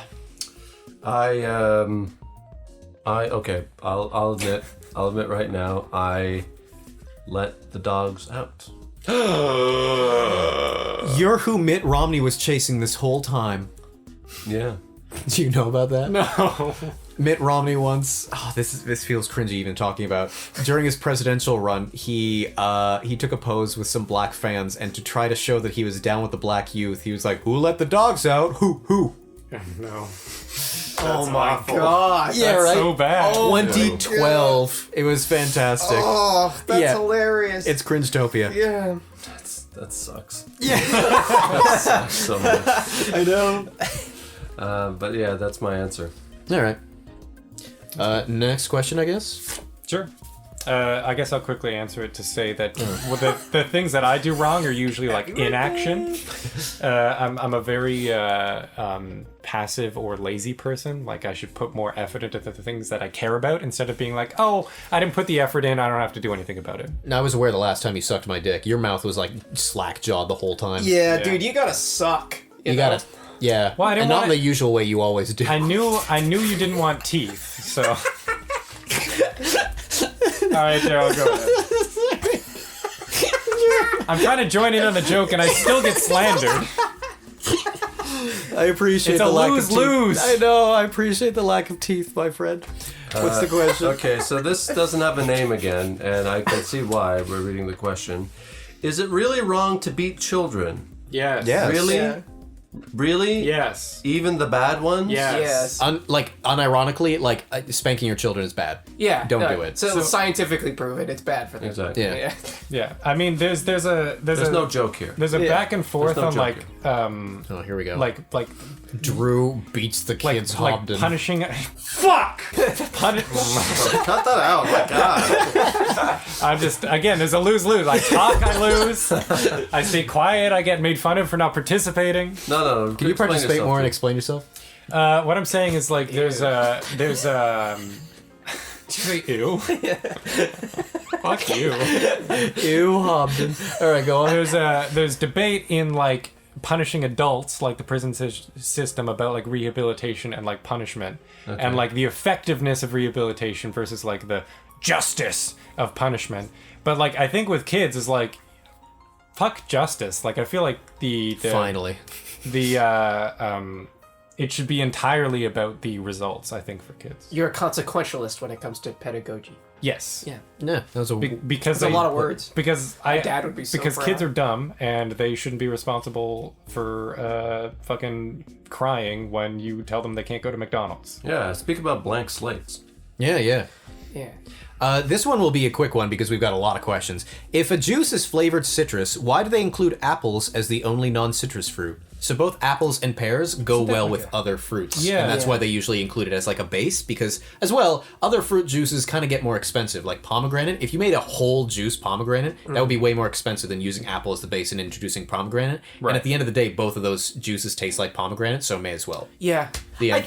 I'll admit right now, I let the dogs out. You're who Mitt Romney was chasing this whole time. Yeah. Do you know about that? No. Mitt Romney once. Oh, this feels cringy even talking about. During his presidential run, he took a pose with some black fans, and to try to show that he was down with the black youth, he was like, "Who let the dogs out? Who?" No. Oh my awful. god. Yeah, That's right. so bad. 2012. It was fantastic. Oh, that's Yeah. hilarious. It's cringetopia. yeah. That sucks. Yeah, That sucks so much. I know. But yeah, that's my answer. All right. Next question, I guess. Sure. I guess I'll quickly answer it to say that the things that I do wrong are usually like inaction. I'm a very passive or lazy person. Like I should put more effort into the things that I care about instead of being like, oh, I didn't put the effort in, I don't have to do anything about it. Now, I was aware the last time you sucked my dick, your mouth was like slack jawed the whole time. Yeah, dude, you gotta suck. You gotta. Yeah. Well, I didn't and not want in the usual way you always do. I knew you didn't want teeth, so. All right, there, I'll go with it. I'm trying to join in on the joke, and I still get slandered. I appreciate It's a the lack of teeth. lose-lose. I know. I appreciate the lack of teeth, my friend. What's the question? Okay, so this doesn't have a name again, and I can see why we're reading the question. Is it really wrong to beat children? Yes. Yes. Really? Yeah. Really? Yes. Even the bad ones? Yes. Unironically, like spanking your children is bad. Yeah. Don't do it. So scientifically proven, it's bad for them. Exactly. Yeah. Yeah. Yeah. I mean, there's There's no joke here. There's a back and forth There's no on joke like Oh, here we go. like Drew beats the kids Hobden. punishing. Fuck. Cut that out. My God. I'm just again. There's a lose-lose. I talk, I lose. I stay quiet, I get made fun of for not participating. No. Can you participate more and explain yourself? What I'm saying is like there's did you say ew? Fuck you. Ew, Hobden. All right, go on. There's debate in like punishing adults, like the prison system, about like rehabilitation and like punishment, and like the effectiveness of rehabilitation versus like the justice of punishment. But like I think with kids is like fuck justice. Like I feel like the Finally. it should be entirely about the results, I think, for kids. You're a consequentialist when it comes to pedagogy. Yes. Yeah. Yeah, that was a. Because It's a lot of words. Because dad would be so because proud. kids are dumb and they shouldn't be responsible for fucking crying when you tell them they can't go to McDonald's. Yeah, speak about blank slates. Yeah. Yeah. This one will be a quick one because we've got a lot of questions. If a juice is flavored citrus, why do they include apples as the only non-citrus fruit? So both apples and pears go well with other fruits. Yeah. And that's why they usually include it as like a base because, as well, other fruit juices kind of get more expensive. Like pomegranate, if you made a whole juice pomegranate, that would be way more expensive than using apple as the base and introducing pomegranate. Right. And at the end of the day, both of those juices taste like pomegranate, so may as well. Yeah. The I end.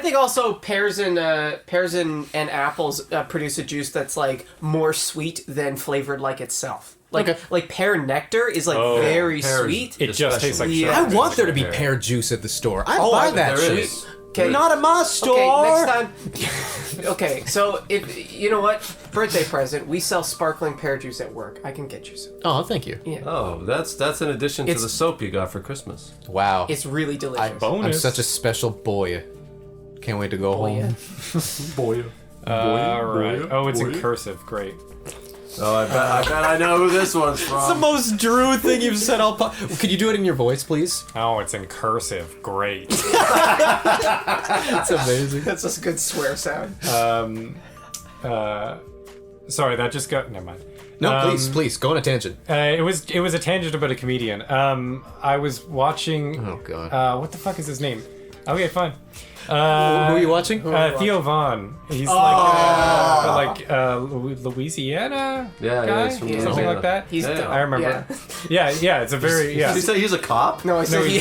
think also pears and apples produce a juice that's like more sweet than flavored like itself. Like pear nectar is like very pears. sweet. It just tastes like Yeah. I shit. want there to be pear juice at the store. I Oh, buy I- that there shit. is. Okay. Not at my store. Okay, next time. Okay, so if you know what, birthday present, we sell sparkling pear juice at work. I can get you some. Oh, thank you. Yeah. Oh, that's an addition to It's- the soap you got for Christmas. Wow. It's really delicious. I'm Bonus. such a special boy. Can't wait to go home. yeah. Boy. All right. Oh, it's in cursive. Great. Oh, I bet I know who this one's from. It's the most Drew thing you've said all Could you do it in your voice, please? Oh, it's in cursive. Great. That's amazing. That's just a good swear sound. Sorry, that just got. Never mind. No, please, go on a tangent. It was a tangent about a comedian. I was watching. Oh, God. What the fuck is his name? Okay, fine. Who are you watching? Theo Vaughn. He's Louisiana Yeah, guy, he's from something Louisiana. like that. He's Yeah. dumb. I remember. Yeah. Yeah, it's a very Did you say he's a cop? No, I No, said he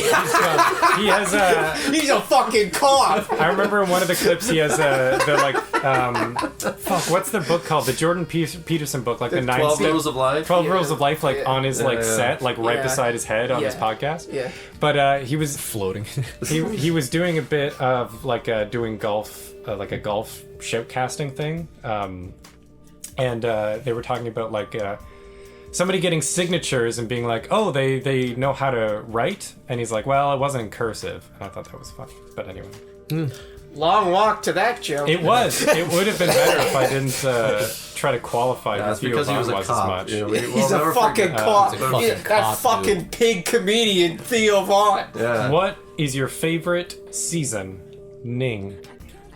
has a. he's a fucking cop. I remember in one of the clips he has fuck, what's the book called? The Jordan Peterson book, like the 12 9 Rules of Life? 12 Yeah. Rules of Life, like on his like Yeah. set, like right Yeah. beside his head on his Yeah. podcast. Yeah. But he was Floating. he was doing a bit of like doing golf, like a golf showcasting thing, and they were talking about like somebody getting signatures and being like, oh, they know how to write, and he's like, well, it wasn't in cursive, and I thought that was funny. But anyway, Long walk to that joke. it was. It would have been better if I didn't try to qualify That's who Theo because he Vaughn was a as cop. much. You know, we'll He's a never fucking forget- cop. he's a fucking That cop, fucking pig comedian, Theo Vaughn. Yeah. What is your favorite season? Ning.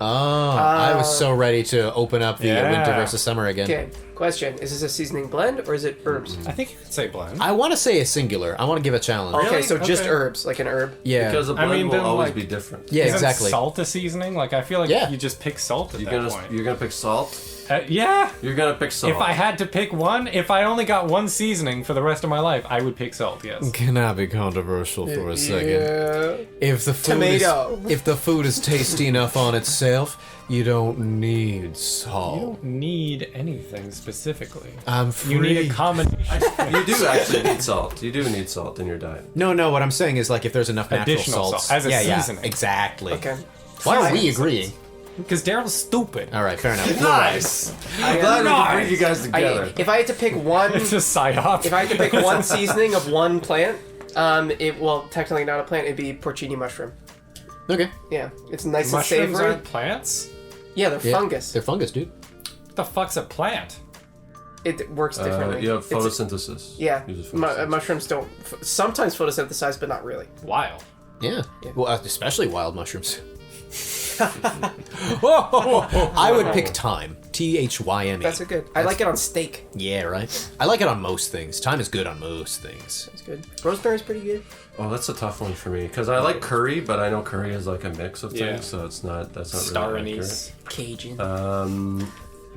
Oh, I was so ready to open up the Yeah. winter versus summer again. Okay. Question: is this a seasoning blend or is it herbs? I think you could say blend. I want to say a singular. I want to give a challenge. Okay, so just Okay. herbs, like an herb. Yeah. Because a I blend mean, will then, always like- be different. Yeah, Isn't exactly. salt a seasoning? Like, I feel like Yeah. you just pick salt at You're that gonna point. you're gonna pick salt. Yeah. You're gonna pick salt. If I had to pick one, if I only got one seasoning for the rest of my life, I would pick salt. Yes. Can I be controversial for a second? Yeah. If the food Tomato. if the food is tasty enough on itself, you don't need You salt. don't need anything specifically. I'm free. You need a combination. you do actually need salt. You do need salt in your diet. No, what I'm saying is like if there's enough natural Additional salts salt, as a yeah, seasoning. exactly. Okay. Why are we Nice. agreeing? Because Daryl's stupid. All right, fair enough. Nice. I'm glad we can bring you guys together. If I had to pick one, It's a psyop. if I had to pick one seasoning of one plant, technically not a plant, it'd be porcini mushroom. Okay. Yeah, it's nice Mushrooms and savory. aren't plants? Yeah, they're Yeah, fungus. They're fungus, dude. What the fuck's a plant? It works differently. you have It's- photosynthesis. Yeah, Uses mu- photosynthesis. mushrooms don't sometimes photosynthesize, but not really. Wild. Yeah. Well, especially wild mushrooms. I would pick thyme. THYME. That's a good. I like it on steak. Yeah, right. I like it on most things. Thyme is good on most things. It's good. Rosemary's pretty good. Oh, that's a tough one for me because I like curry, but I know curry is like a mix of things, Yeah. so it's not. That's not Star really anise. Cajun. accurate.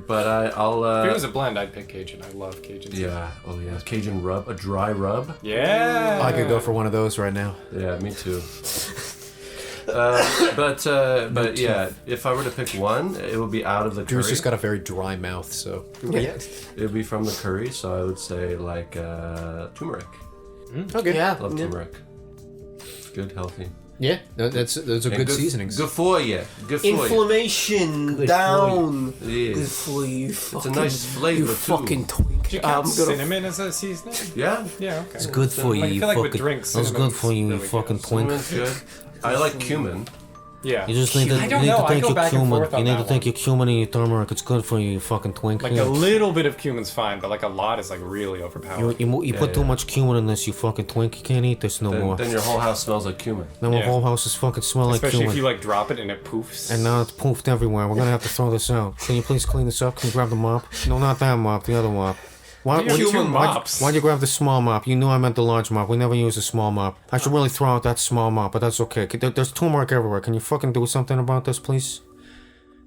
But I'll. If it was a blend, I'd pick Cajun. I love Cajun. Yeah. Oh yeah. Cajun rub, a dry rub. Yeah. I could go for one of those right now. Yeah, me too. But yeah, if I were to pick one, it would be out of the curry. Drew's just got a very dry mouth, so. yeah. It would be from the curry, so I would say like turmeric. Okay. Yeah. Love yeah. turmeric. Good, healthy. Yeah, those are And good seasonings. Good for you. Good for Inflammation Good down. you. Good Yeah. for you. Fucking, nice flavor, You too. fucking twink. Do you count I'm gonna. cinnamon as a seasoning? Yeah. Yeah, okay. It's good for Like, I you, feel like with fucking. drinks, That's good cinnamon's for you, you really fucking good. twink. Cinnamon's good. I like cumin. Yeah. You just need to, I don't you need know, to I take go your back and cumin. forth on You need that to take one. your cumin and your turmeric. It's good for you, you fucking twink. Like Yeah. a little bit of cumin's fine, but like a lot is like really overpowered. You put too much cumin in this, you fucking twink. You can't eat this no more. Then your whole house smells like cumin. Then my Yeah. whole house is fucking smell like Especially cumin. if you like drop it and it poofs. And now it's poofed everywhere. We're gonna have to throw this out. Can you please clean this up? Can you grab the mop? No, not that mop. The other mop. Why, You have two why'd- mops. Why'd you grab the small mop? You knew I meant the large mop. We never use a small mop. I should really throw out that small mop, but that's okay. There's turmeric everywhere. Can you fucking do something about this, please?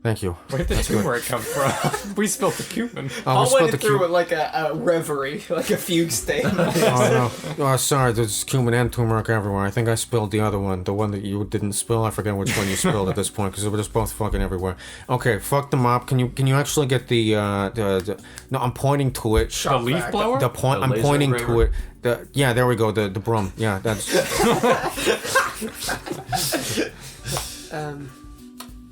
Thank you. Where did the turmeric come from? We spilled the cumin. Oh, we I'll spilled went the through cu- it like a reverie, like a fugue state. Oh, no. Oh, sorry, there's cumin and turmeric everywhere. I think I spilled the other one. The one that you didn't spill. I forget which one you spilled at this point, because they were just both fucking everywhere. Okay, fuck the mop. Can you actually get the no, I'm pointing to it. The leaf back. blower? The point The I'm laser pointing engraver? to it. Yeah, there we go. The broom. Yeah, that's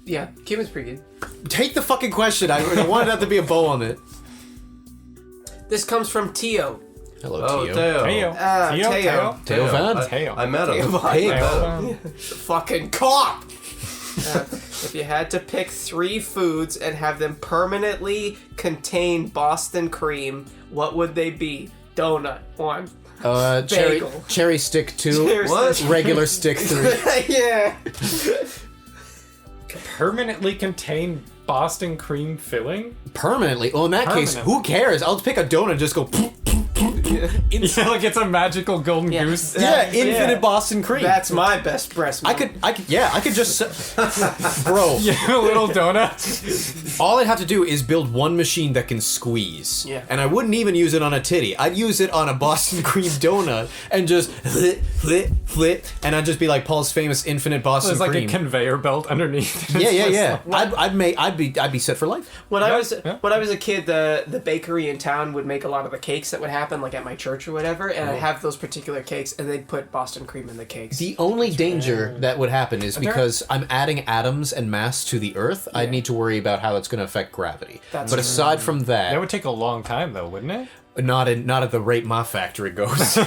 Yeah, cumin's pretty good. take the fucking question. I wanted that to be a bow on it. This comes from Tio. Hello, Oh, Teo. Teo. Teo. Teo. Teo. Teo Van. Teo. I met him. Teo. Hey, Teo. Fucking cop! If you had to pick 3 foods and have them permanently contain Boston cream, what would they be? Donut, 1. Bagel. cherry stick 2. Cheers. What? Regular stick 3. Yeah. Permanently contain Boston cream filling? Permanently. Well, in that case, Permanently. who cares? I'll pick a donut and just go. Yeah, like it's a magical golden Yeah. goose. Yeah, infinite Yeah. Boston cream. That's my best breast I milk. could, just, bro. Yeah, a little donut. All I'd have to do is build one machine that can squeeze. Yeah. And I wouldn't even use it on a titty. I'd use it on a Boston cream donut and just flit, and I'd just be like Paul's famous infinite Boston There's like cream. a conveyor belt underneath. yeah, It's yeah, just yeah. like- I'd be set for life. When I was yeah. when I was a kid, the bakery in town would make a lot of the cakes that would happen, like at my church or whatever, and I'd have those particular cakes, and they'd put Boston cream in the cakes. The only danger that would happen is there- because I'm adding atoms and mass to the Earth, I'd need to worry about how it's going to affect gravity. That's But aside from That that, would take a long time though, wouldn't it? not at the rate my factory goes.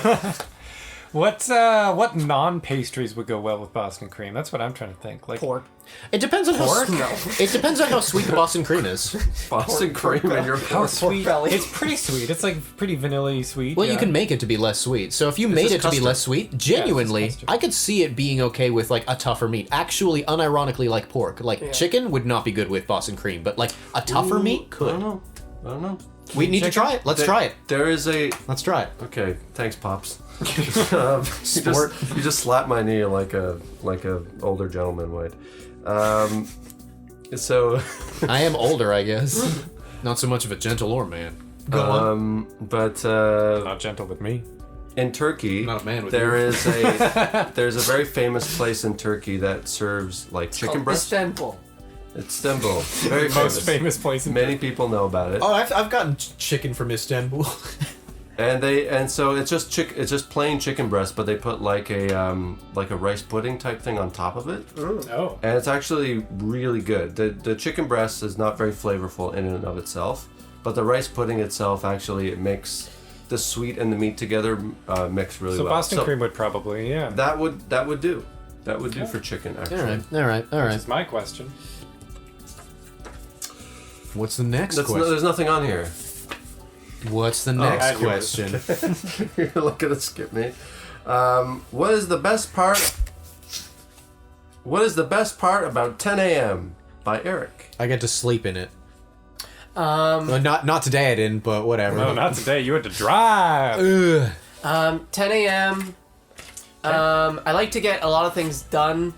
What non-pastries would go well with Boston cream? That's what I'm trying to think. Like Pork. It depends on Pork? It depends on how sweet the Boston cream is. Boston cream in your how pork. sweet? belly. It's pretty sweet. It's like pretty vanilla-y sweet. Well, yeah. you can make it to be less sweet. So if you made is it to be custard. less sweet, genuinely, custard. I could see it being okay with like a tougher meat. Actually, unironically, like pork. Like chicken would not be good with Boston cream, but like a tougher meat I could. don't know. We need to try it. Let's try it. There is a. Let's try it. Okay, thanks, pops. Sport. You just slapped my knee like a older gentleman would. So. I am older, I guess. Not so much of a gentle man. Go on. But Not gentle with me. in Turkey, Not a man with there you. is a there's a very famous place in Turkey that serves like chicken breast. Istanbul. It's Istanbul. Very Most famous. famous place in Many people know about it. Oh, I've gotten chicken from Istanbul. And so it's just plain chicken breast, but they put like a rice pudding type thing on top of it. Oh. And it's actually really good. The chicken breast is not very flavorful in and of itself, but the rice pudding itself actually it makes the sweet and the meat together mix really So well. Boston cream would probably, yeah. That would do. That would do for chicken actually. All right. That's my question. What's the next That's question? there's nothing on here. What's the next add yours. question? You're looking at skip me. What is the best part? What is the best part about 10 a.m. by Eric? I get to sleep in it. Well, not today I didn't, but whatever. No, not today. You had to drive. Ugh. 10 a.m. I like to get a lot of things done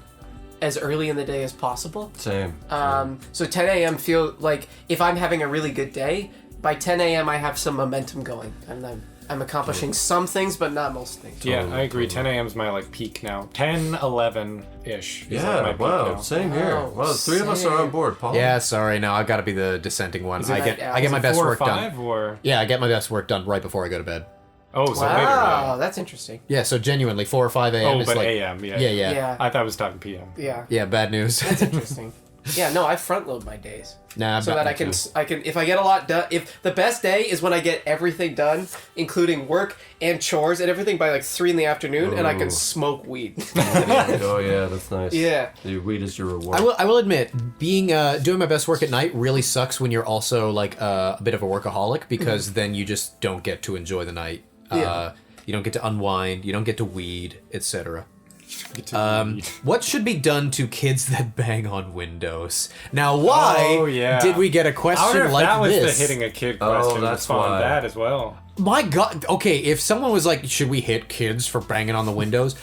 as early in the day as possible. Same. So 10 a.m. feel like if I'm having a really good day, by 10 a.m. I have some momentum going, and I'm accomplishing some things, but not most things. Yeah, I agree. 10 a.m. is my like peak now. 10, 11-ish. Is Yeah, like my peak wow, now. same here. Wow, Well, the three of us are on board, Paul. Yeah, sorry. No, I've got to be the dissenting one. I get my is best 4 or work 5 done. or Yeah, I get my best work done right before I go to bed. oh, so later. Wow, that's interesting. Yeah, so genuinely 4 or 5 a.m. Oh, is but like a.m. Yeah. yeah. Yeah. I thought I was talking p.m. Yeah. Bad news. That's interesting. Yeah, no, I front load my days. Nah, So about that me I too. can if I get a lot done, if the best day is when I get everything done, including work and chores and everything by like 3 in the afternoon, and I can Ooh. smoke weed. Oh yeah, that's nice. Yeah. The weed is your reward. I will admit, being doing my best work at night really sucks when you're also like a bit of a workaholic because then you just don't get to enjoy the night. Yeah. You don't get to unwind. You don't get to weed, etc. Get to eat. What should be done to kids that bang on windows? Now, why Oh, yeah. did we get a I wonder question if like that was this? the hitting a kid Oh, question. that's Spawned why. that as well. My God. Okay, if someone was like, "Should we hit kids for banging on the windows?"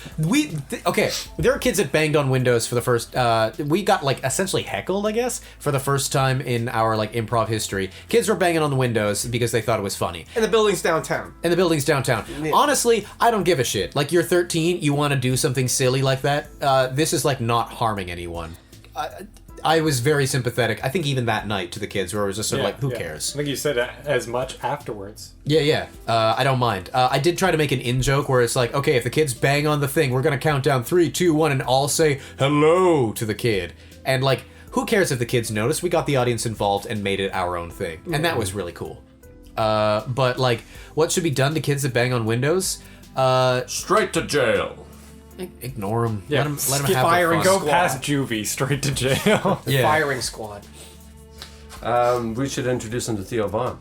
Okay, there are kids that banged on windows for the first. We got like essentially heckled, I guess, for the first time in our like improv history. Kids were banging on the windows because they thought it was funny. And the building's downtown. And the building's downtown. Honestly, I don't give a shit. Like, you're 13, you want to do something silly like that. This is like not harming anyone. I was very sympathetic. I think even that night to the kids, where it was just sort of like, who cares? I think you said as much afterwards. Yeah. I don't mind. I did try to make an in joke where it's like, okay, if the kids bang on the thing, we're gonna count down 3, 2, 1, and all say hello to the kid. And like, who cares if the kids notice? We got the audience involved and made it our own thing, and that was really cool. But like, what should be done to kids that bang on windows? Straight to jail. Ignore them. Yeah, Let them skip have fire their and fun. Go Squad. past juvie straight to jail. Yeah. Firing squad. We should introduce him to Theo Vaughn.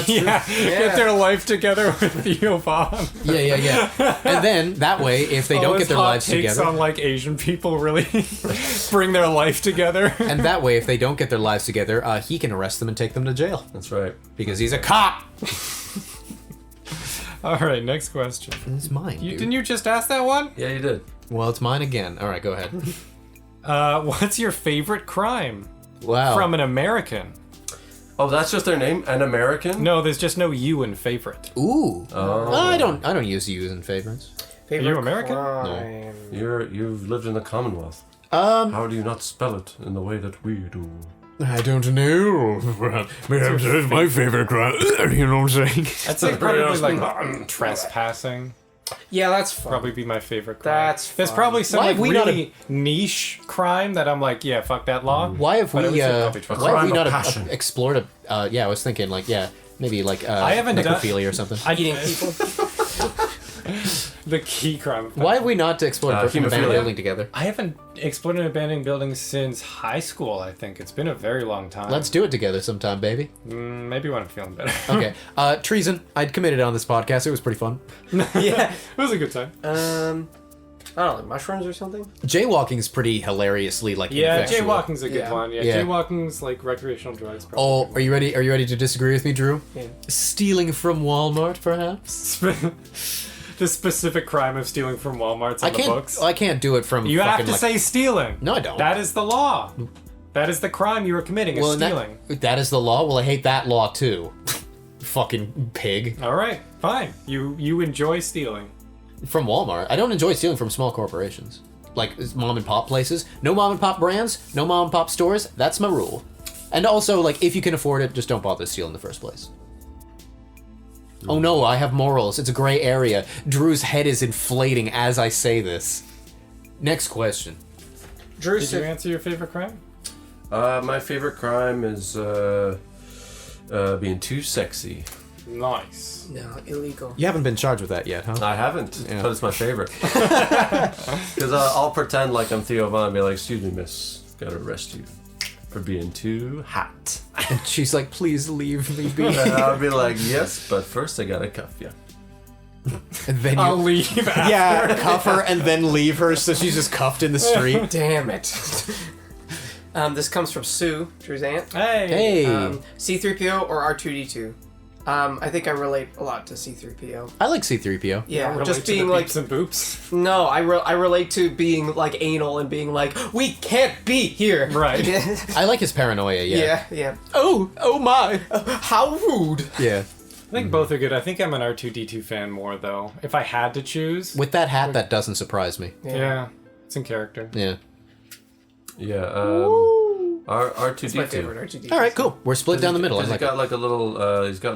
yeah, get their life together with Theo Vaughn. Yeah. And then that way, if they All don't his get their hot lives takes together, on like Asian people really bring their life together. and that way, if they don't get their lives together, he can arrest them and take them to jail That's right. because he's a cop. All right, next question. It's mine. dude. Didn't you just ask that one? Yeah, you did. Well, it's mine again. All right, go ahead. What's your favorite crime Wow. from an American? Oh, that's just their name? An American? No, there's just no you in favorite. Ooh. Oh. I don't use U's in favorites. Favorite you American? crime. You've lived in the Commonwealth. How do you not spell it in the way that we do? I don't know. It's my favorite crime. You know what I'm saying? I'd say probably like trespassing. Yeah, that's fun. Probably be my favorite crime. That's There's fun. probably some Why like have we not really niche crime that I'm like, yeah, fuck that law. Why have But I would we? say probably Why have we crime not of passion. explored a? Yeah, I was thinking like maybe like I haven't done- necrophilia or something. Eating people. The key crime. Why have we not explored an abandoned hemophilia? building together? I haven't explored an abandoned building since high school. I think it's been a very long time. Let's do it together sometime, baby. Maybe when I'm feeling better. Okay. Treason. I'd committed on this podcast. It was pretty fun. Yeah. It was a good time. I don't know, like mushrooms or something? Jaywalking's pretty hilariously like Yeah, infectual. jaywalking's a good Yeah. one. Yeah, Yeah. jaywalking's like recreational drugs. Probably. Oh, are you ready? Are you ready to disagree with me, Drew? Yeah. Stealing from Walmart, perhaps? The specific crime of stealing from Walmart's on the books. I can't do it from. You have fucking, to like, say stealing. No, I don't. That is the law. That is the crime you are committing, is well, stealing. that is the law. Well, I hate that law too. Fucking pig. All right, fine. You enjoy stealing. From Walmart. I don't enjoy stealing from small corporations. Like mom and pop places. No mom and pop brands, no mom and pop stores. That's my rule. And also, like, if you can afford it, just don't bother to steal in the first place. Oh no, I have morals. It's a gray area. Drew's head is inflating as I say this. Next question. Drew Did you answer your favorite crime? My favorite crime is being too sexy. Nice. No, illegal. You haven't been charged with that yet, huh? I haven't, Yeah. but it's my favorite. Because I'll pretend like I'm Theo Von and be like, excuse me, miss, gotta arrest you for being too hot. And she's like, please leave me be. And I'll be like, yes, but first I gotta cuff you. And then I'll you... leave after. Yeah, cuff her and then leave her so she's just cuffed in the street. Damn it. This comes from Sue, Drew's aunt. Hey. Hey. C-3PO or R2-D2? I think I relate a lot to C-3PO. I like C-3PO. Yeah, Relate just to being the like... beeps and boops. No, I relate to being like anal and being like, we can't be here. Right. I like his paranoia, yeah. Yeah. Oh my. How rude. Yeah. I think both are good. I think I'm an R2D2 fan more though. If I had to choose. With that hat, that doesn't surprise me. Yeah. It's in character. Yeah. Yeah, R2D2. It's my favorite R2-D2. All right, cool. We're split down the middle. I He's like got it. like a little, what do you got?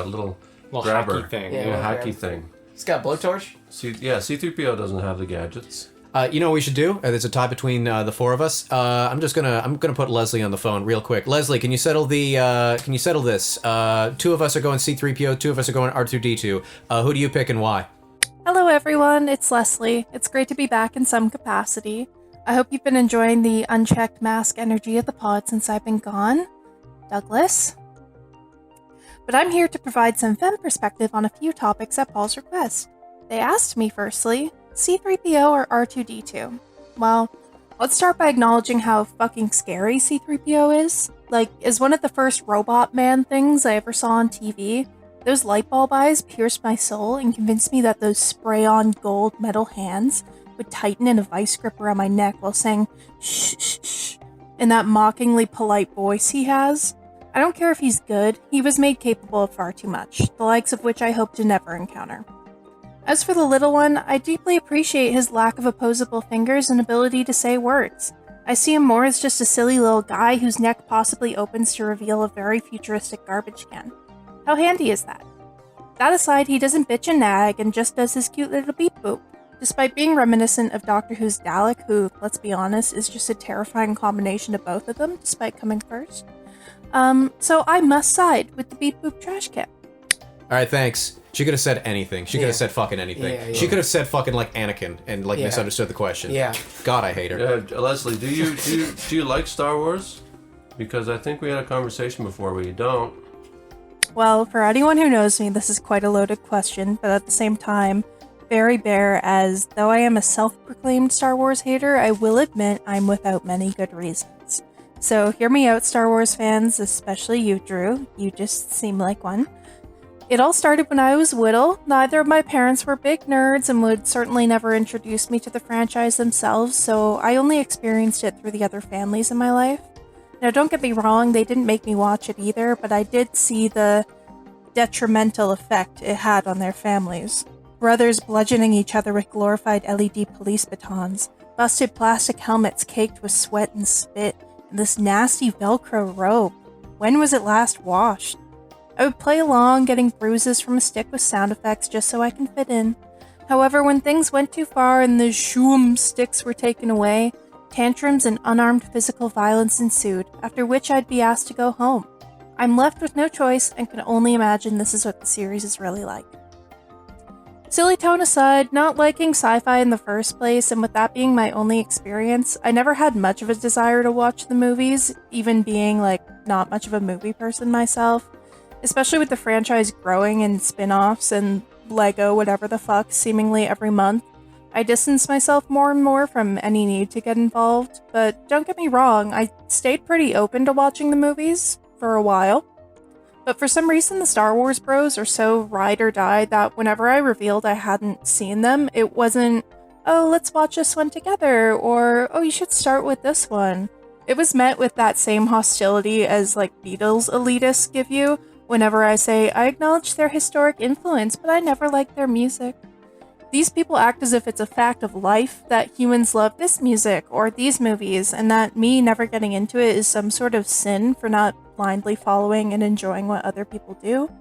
A little grabber. hacky thing. Yeah. Little Yeah. hacky thing. It's got a blowtorch. C-3PO doesn't have the gadgets. You know what we should do? There's a tie between the four of us. I'm gonna put Leslie on the phone real quick. Leslie, can you settle this? Two of us are going C-3PO. Two of us are going R2-D2. Who do you pick and why? Hello everyone, it's Leslie. It's great to be back in some capacity. I hope you've been enjoying the unchecked mask energy of the pod since I've been gone. Douglas? But I'm here to provide some femme perspective on a few topics at Paul's request. They asked me firstly, C-3PO or R2-D2? Well, let's start by acknowledging how fucking scary C-3PO is. Like, as one of the first robot man things I ever saw on TV, those light bulb eyes pierced my soul and convinced me that those spray-on gold metal hands would tighten in a vice grip around my neck while saying shh shh shh in that mockingly polite voice he has. I don't care if he's good, he was made capable of far too much, the likes of which I hope to never encounter. As for the little one, I deeply appreciate his lack of opposable fingers and ability to say words. I see him more as just a silly little guy whose neck possibly opens to reveal a very futuristic garbage can. How handy is that? That aside, he doesn't bitch and nag and just does his cute little beep boop, despite being reminiscent of Doctor Who's Dalek, who, let's be honest, is just a terrifying combination of both of them, despite coming first. So I must side with the beep boop trash can. All right, thanks. She could have said anything. She could Yeah. have said fucking anything. Yeah. She could have said fucking like Anakin and like Yeah. misunderstood the question. Yeah. God, I hate her. Leslie, do you like Star Wars? Because I think we had a conversation before where you don't. Well, for anyone who knows me, this is quite a loaded question, but at the same time, very bare, as though I am a self-proclaimed Star Wars hater, I will admit I'm without many good reasons. So hear me out, Star Wars fans, especially you, Drew. You just seem like one. It all started when I was little. Neither of my parents were big nerds and would certainly never introduce me to the franchise themselves, so I only experienced it through the other families in my life. Now, don't get me wrong, they didn't make me watch it either, but I did see the detrimental effect it had on their families. Brothers bludgeoning each other with glorified LED police batons, busted plastic helmets caked with sweat and spit, and this nasty Velcro robe. When was it last washed? I would play along, getting bruises from a stick with sound effects just so I can fit in. However, when things went too far and the shoom sticks were taken away, tantrums and unarmed physical violence ensued, after which I'd be asked to go home. I'm left with no choice and can only imagine this is what the series is really like. Silly tone aside, not liking sci-fi in the first place, and with that being my only experience, I never had much of a desire to watch the movies, even being, not much of a movie person myself. Especially with the franchise growing in spin-offs and Lego whatever the fuck seemingly every month. I distance myself more and more from any need to get involved, but don't get me wrong, I stayed pretty open to watching the movies for a while. But for some reason, the Star Wars bros are so ride or die that whenever I revealed I hadn't seen them, it wasn't, oh, let's watch this one together, or, oh, you should start with this one. It was met with that same hostility as, like, Beatles elitists give you whenever I say, I acknowledge their historic influence, but I never liked their music. These people act as if it's a fact of life that humans love this music or these movies, and that me never getting into it is some sort of sin for not blindly following and enjoying what other people do.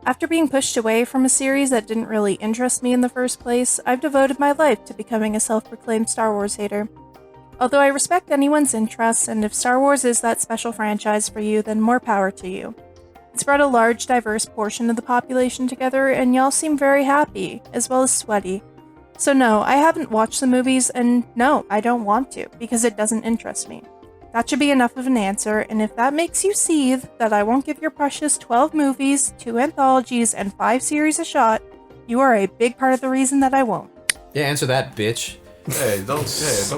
After being pushed away from a series that didn't really interest me in the first place, I've devoted my life to becoming a self-proclaimed Star Wars hater. Although I respect anyone's interests, and if Star Wars is that special franchise for you, then more power to you. It's brought a large, diverse portion of the population together, and y'all seem very happy, as well as sweaty. So no, I haven't watched the movies, and no, I don't want to, because it doesn't interest me. That should be enough of an answer, and if that makes you seethe that I won't give your precious 12 movies, 2 anthologies, and 5 series a shot, you are a big part of the reason that I won't. Yeah, answer that, bitch. Hey, don't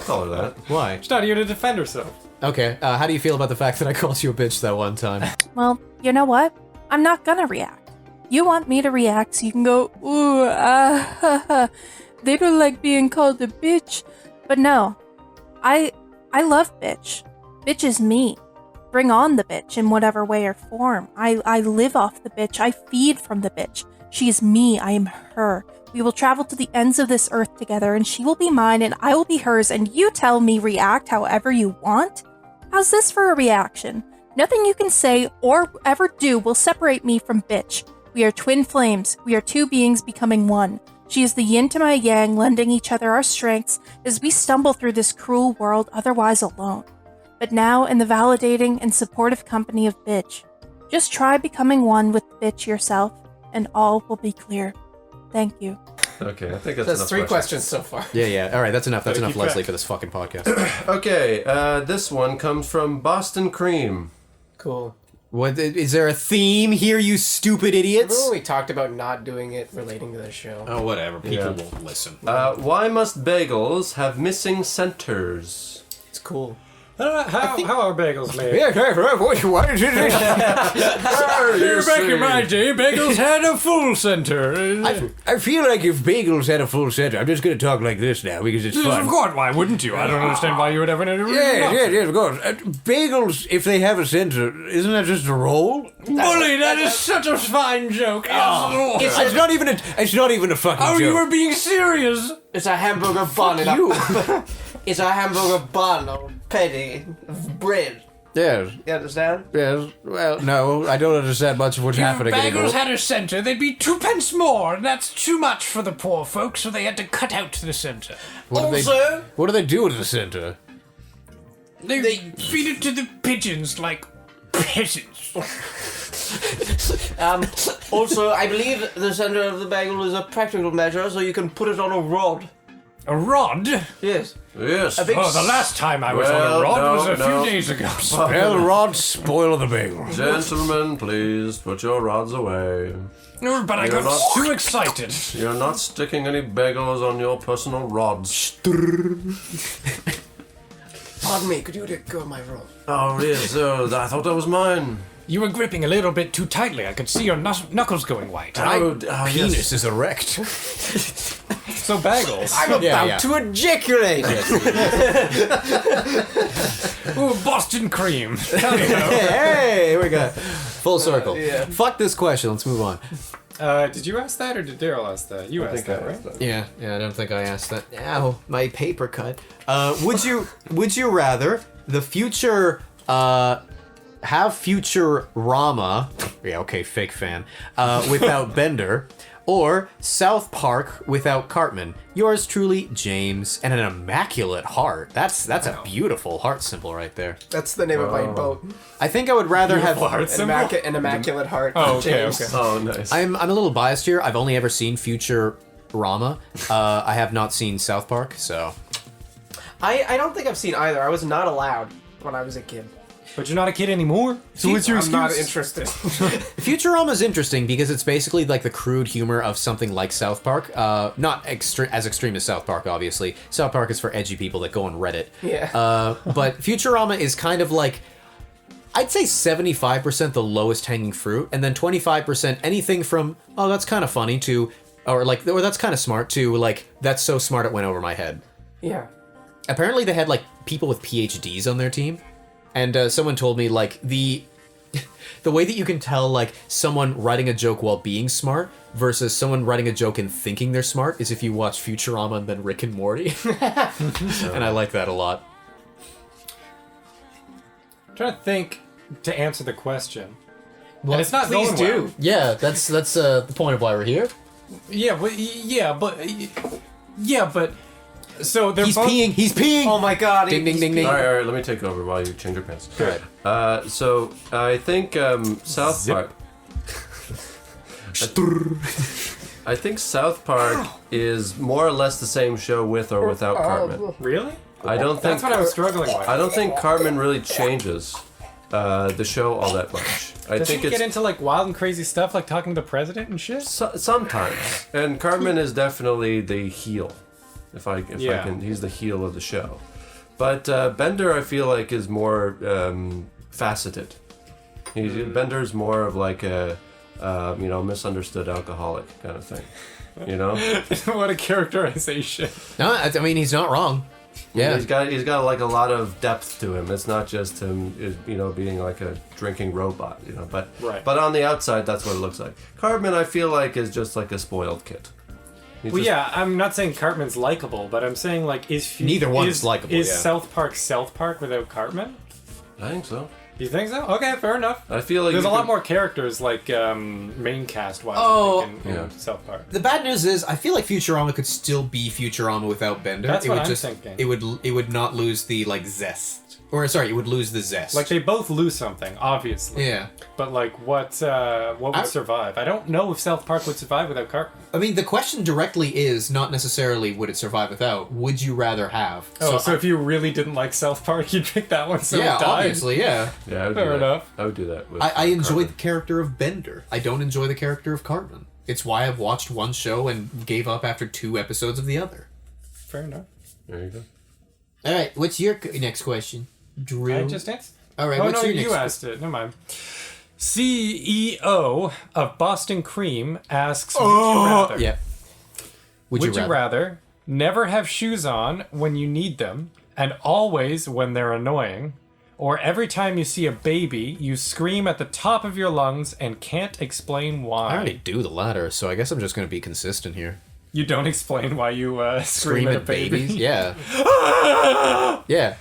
call her that. Why? She's not here to defend herself. Okay, how do you feel about the fact that I called you a bitch that one time? Well, you know what? I'm not gonna react. You want me to react so you can go, ooh, they don't like being called a bitch. But no, I love bitch. Bitch is me. Bring on the bitch in whatever way or form. I live off the bitch. I feed from the bitch. She is me. I am her. We will travel to the ends of this earth together, and she will be mine, and I will be hers, and you tell me react however you want? How's this for a reaction? Nothing you can say or ever do will separate me from bitch. We are twin flames. We are two beings becoming one. She is the yin to my yang, lending each other our strengths as we stumble through this cruel world otherwise alone. But now in the validating and supportive company of bitch. Just try becoming one with bitch yourself, and all will be clear. Thank you. Okay, I think that's That's enough 3 questions so far. Yeah. All right, that's enough. That's enough, keep Leslie, track. for this fucking podcast. Okay, this one comes from Boston Cream. Cool. What is there a theme here, you stupid idiots? Remember when we talked about not doing it relating to the show? Oh, whatever. People Yeah. won't listen. Why must bagels have missing centers? It's cool. How are bagels made? Why did you Back in my day, bagels had a full center. I feel like if bagels had a full center, I'm just going to talk like this now because it's Of fun. course, why wouldn't you? I don't understand why you would ever. Yeah, of course. Bagels, if they have a center, isn't that just a roll? Bully, that is such a fine joke. It's not even a fucking Oh, joke. you were being serious. It's a hamburger bun. It's a hamburger bun or patty of bread. Yes, You understand? yes. Well, no, I don't understand much of what's happening anymore. Bagels had a center, they'd be 2 pence more, and that's too much for the poor folks, so they had to cut out the center. What do they do with the center? They feed it to the pigeons like peasants. Also, I believe the center of the bagel is a practical measure, so you can put it on a rod. A rod? Yes. Yes. A big Oh, the last time I was on Well, a rod no, was a no. few days ago. Well, the rods spoil the bagel. Gentlemen, please put your rods away. No, but I You're got not- too excited. You're not sticking any bagels on your personal rods. Pardon me, could you let go of my rod? Oh, yes, I thought that was mine. You were gripping a little bit too tightly. I could see your knuckles going white. Penis Yes. is erect. So bagels. I'm about yeah. to ejaculate. Ooh, Boston cream. Tell me about. Hey, here we go. Full circle. yeah. Fuck this question. Let's move on. Did you ask that or did Daryl ask that? You asked that, right? Yeah, I don't think I asked that. Ow, my paper cut. Would you rather the future have Futurama? Yeah, okay, fake fan. Without Bender, or South Park without Cartman? Yours truly, James, and an immaculate heart. That's a beautiful heart symbol right there. That's the name of my boat. I think I would rather have. Heart symbol? An immaculate heart. Oh, okay, James. okay. Oh, nice. I'm a little biased here. I've only ever seen Futurama. I have not seen South Park, so. I don't think I've seen either. I was not allowed when I was a kid. But you're not a kid anymore. So what's your I'm not excuse? interested. Futurama's interesting because it's basically like the crude humor of something like South Park. Not as extreme as South Park, obviously. South Park is for edgy people that go on Reddit. Yeah. But Futurama is kind of like, I'd say 75% the lowest hanging fruit, and then 25% anything from, oh, that's kind of funny, to, or that's kind of smart, to like, that's so smart it went over my head. Yeah. Apparently they had like people with PhDs on their team, and someone told me like the way that you can tell like someone writing a joke while being smart versus someone writing a joke and thinking they're smart is if you watch Futurama and then Rick and Morty. And I like that a lot. I'm trying to think to answer the question. Well, and it's not Please going do. well. Yeah, that's the point of why we're here. Yeah, but so they're He's both peeing. Oh my god. Ding, ding, ding, ding. All right, let me take over while you change your pants. All right. So I think South Zip. Park. I think South Park is more or less the same show with or without Cartman. Really? I don't think. That's what I was struggling with. I don't think Cartman really changes the show all that much. I Does think he it's get into like wild and crazy stuff, like talking to the president and shit? sometimes, and Cartman is definitely the heel. If I Yeah. can, he's the heel of the show. But Bender, I feel like, is more faceted. Bender's more of like a misunderstood alcoholic kind of thing. You know, What a characterization. No, I mean he's not wrong. Yeah. he's got like a lot of depth to him. It's not just him, being like a drinking robot. But Right. but on the outside, that's what it looks like. Cartman, I feel like, is just like a spoiled kid. He's Well, just- yeah, I'm not saying Cartman's likable, but I'm saying like Neither one is likable, Is yeah. South Park without Cartman? I think so. You think so? Okay, fair enough. I feel like There's you a lot could- more characters like main cast wise. Oh. I think, in Yeah. South Park. The bad news is I feel like Futurama could still be Futurama without Bender. That's it what would I'm just thinking. it would not lose the like zest. Or sorry, it would lose the zest. Like they both lose something, obviously. Yeah. But like, what would survive? I don't know if South Park would survive without Cartman. I mean, the question directly is not necessarily would it survive without. Would you rather have? Oh, so if you really didn't like South Park, you'd pick that one. So yeah, it died. obviously, yeah. Yeah, I would Fair do that. enough. I would do that. With I enjoy Cartman. the character of Bender. I don't enjoy the character of Cartman. It's why I've watched one show and gave up after 2 episodes of the other. Fair enough. There you go. All right, what's your next question, Drew? I just answered. All right, Oh what's no, your you next? asked it. Never mind. CEO of Boston Cream asks, would you rather? Yeah. Would you rather never have shoes on when you need them and always when they're annoying, or every time you see a baby, you scream at the top of your lungs and can't explain why? I already do the latter, so I guess I'm just going to be consistent here. You don't explain why you scream Scream at a at baby. babies? Yeah. Yeah.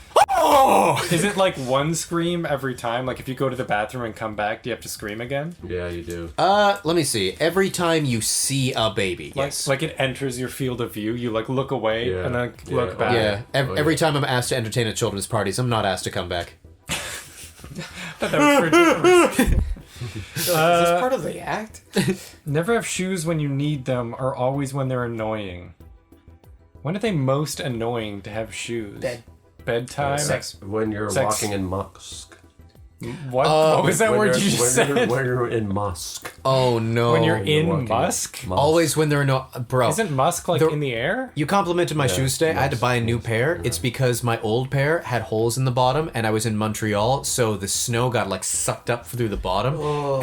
Is it like one scream every time? Like if you go to the bathroom and come back, do you have to scream again? Yeah, you do. Let me see. Every time you see a baby. Like, Yes. like it enters your field of view, you like look away Yeah. and then Yeah. look back. Yeah. Oh, Every yeah. time I'm asked to entertain at children's parties, I'm not asked to come back. That was ridiculous. Is this part of the act? Never have shoes when you need them, or always when they're annoying. When are they most annoying to have shoes? Bedtime? When you're Sex. walking in musk. What was that When word you're- you just when said? When you're in musk. Oh no. When you're in walking- musk? Always when they're no bro. Isn't musk like The- in the air? You complimented my shoes today. I had to buy a new pair. It's because my old pair had holes in the bottom, and I was in Montreal, so the snow got like sucked up through the bottom.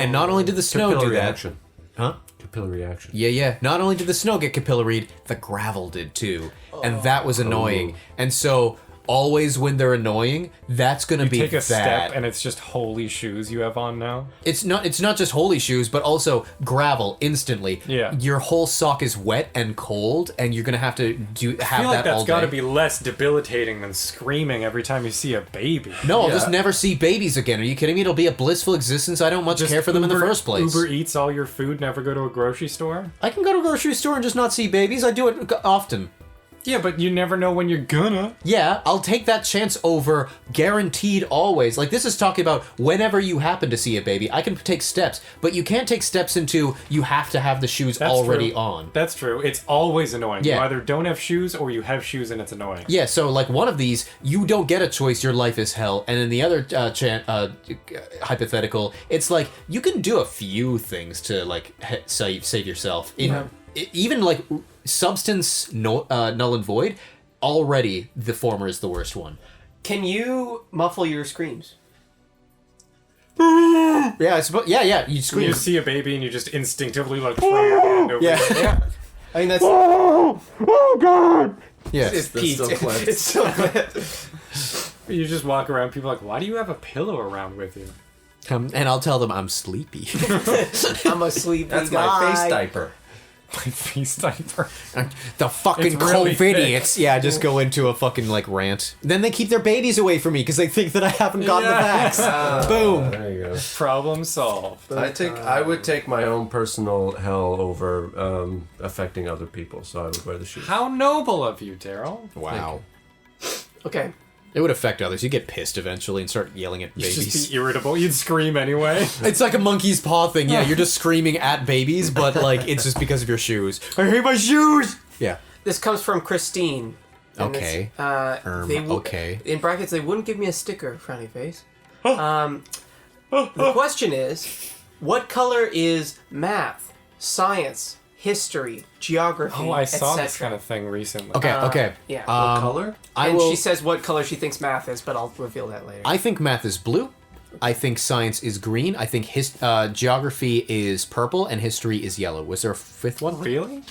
And not only did the snow do Capillary that, action. huh? Capillary action. Yeah. Not only did the snow get capillaried, the gravel did too, and that was annoying. And so always when they're annoying, that's gonna be Take a that. step and it's just holy shoes you have on now. It's not just holy shoes, but also gravel instantly. Yeah. Your whole sock is wet and cold, and you're gonna have to I have feel like that all that's got to day. be less debilitating than screaming every time you see a baby. No, I'll Yeah. just never see babies again. Are you kidding me? It'll be a blissful existence. I don't much Just care for them in the Uber- first place. Uber eats all your food, never go to a grocery store. I can go to a grocery store and just not see babies. I do it often. Yeah, but you never know when you're gonna. Yeah, I'll take that chance over guaranteed always. Like, this is talking about whenever you happen to see a baby, I can take steps, but you can't take steps into you have to have the shoes That's already true. on. That's true. It's always annoying. Yeah. You either don't have shoes or you have shoes and it's annoying. Yeah, so like one of these, you don't get a choice, your life is hell. And in the other hypothetical, it's like you can do a few things to like save yourself. Even like substance null and void, already the former is the worst one. Can you muffle your screams? Yeah, I suppose. Yeah. You scream. You see a baby and you just instinctively like throw your hand over. Yeah. Yeah. I mean, that's Yeah. it's That's Pete. still cleansed. It's still cleansed. You just walk around. People are like, why do you have a pillow around with you? And I'll tell them I'm sleepy. I'm a sleepy That's guy. my face diaper. My face diaper. The fucking It's really COVIDiots. Yeah, just go into a fucking like rant. Then they keep their babies away from me because they think that I haven't gotten the vax. Boom. There you go. Problem solved. I would take my own personal hell over affecting other people, so I would wear the shoes. How noble of you, Daryl. Wow. Okay. It would affect others. You get pissed eventually and start yelling at You'd babies. just be irritable. You'd scream anyway. It's like a monkey's paw thing. Yeah, you're just screaming at babies, but like it's just because of your shoes. I hate my shoes. Yeah. This comes from Christine. And Okay. it's, they okay. In brackets, they wouldn't give me a sticker, frowny face. The question is, what color is math, science, history, geography, Oh, I saw this etc.? kind of thing recently. Okay. Yeah. What color? I And will. she says what color she thinks math is, but I'll reveal that later. I think math is blue. I think science is green. I think geography is purple, and history is yellow. Was there a fifth one? Really?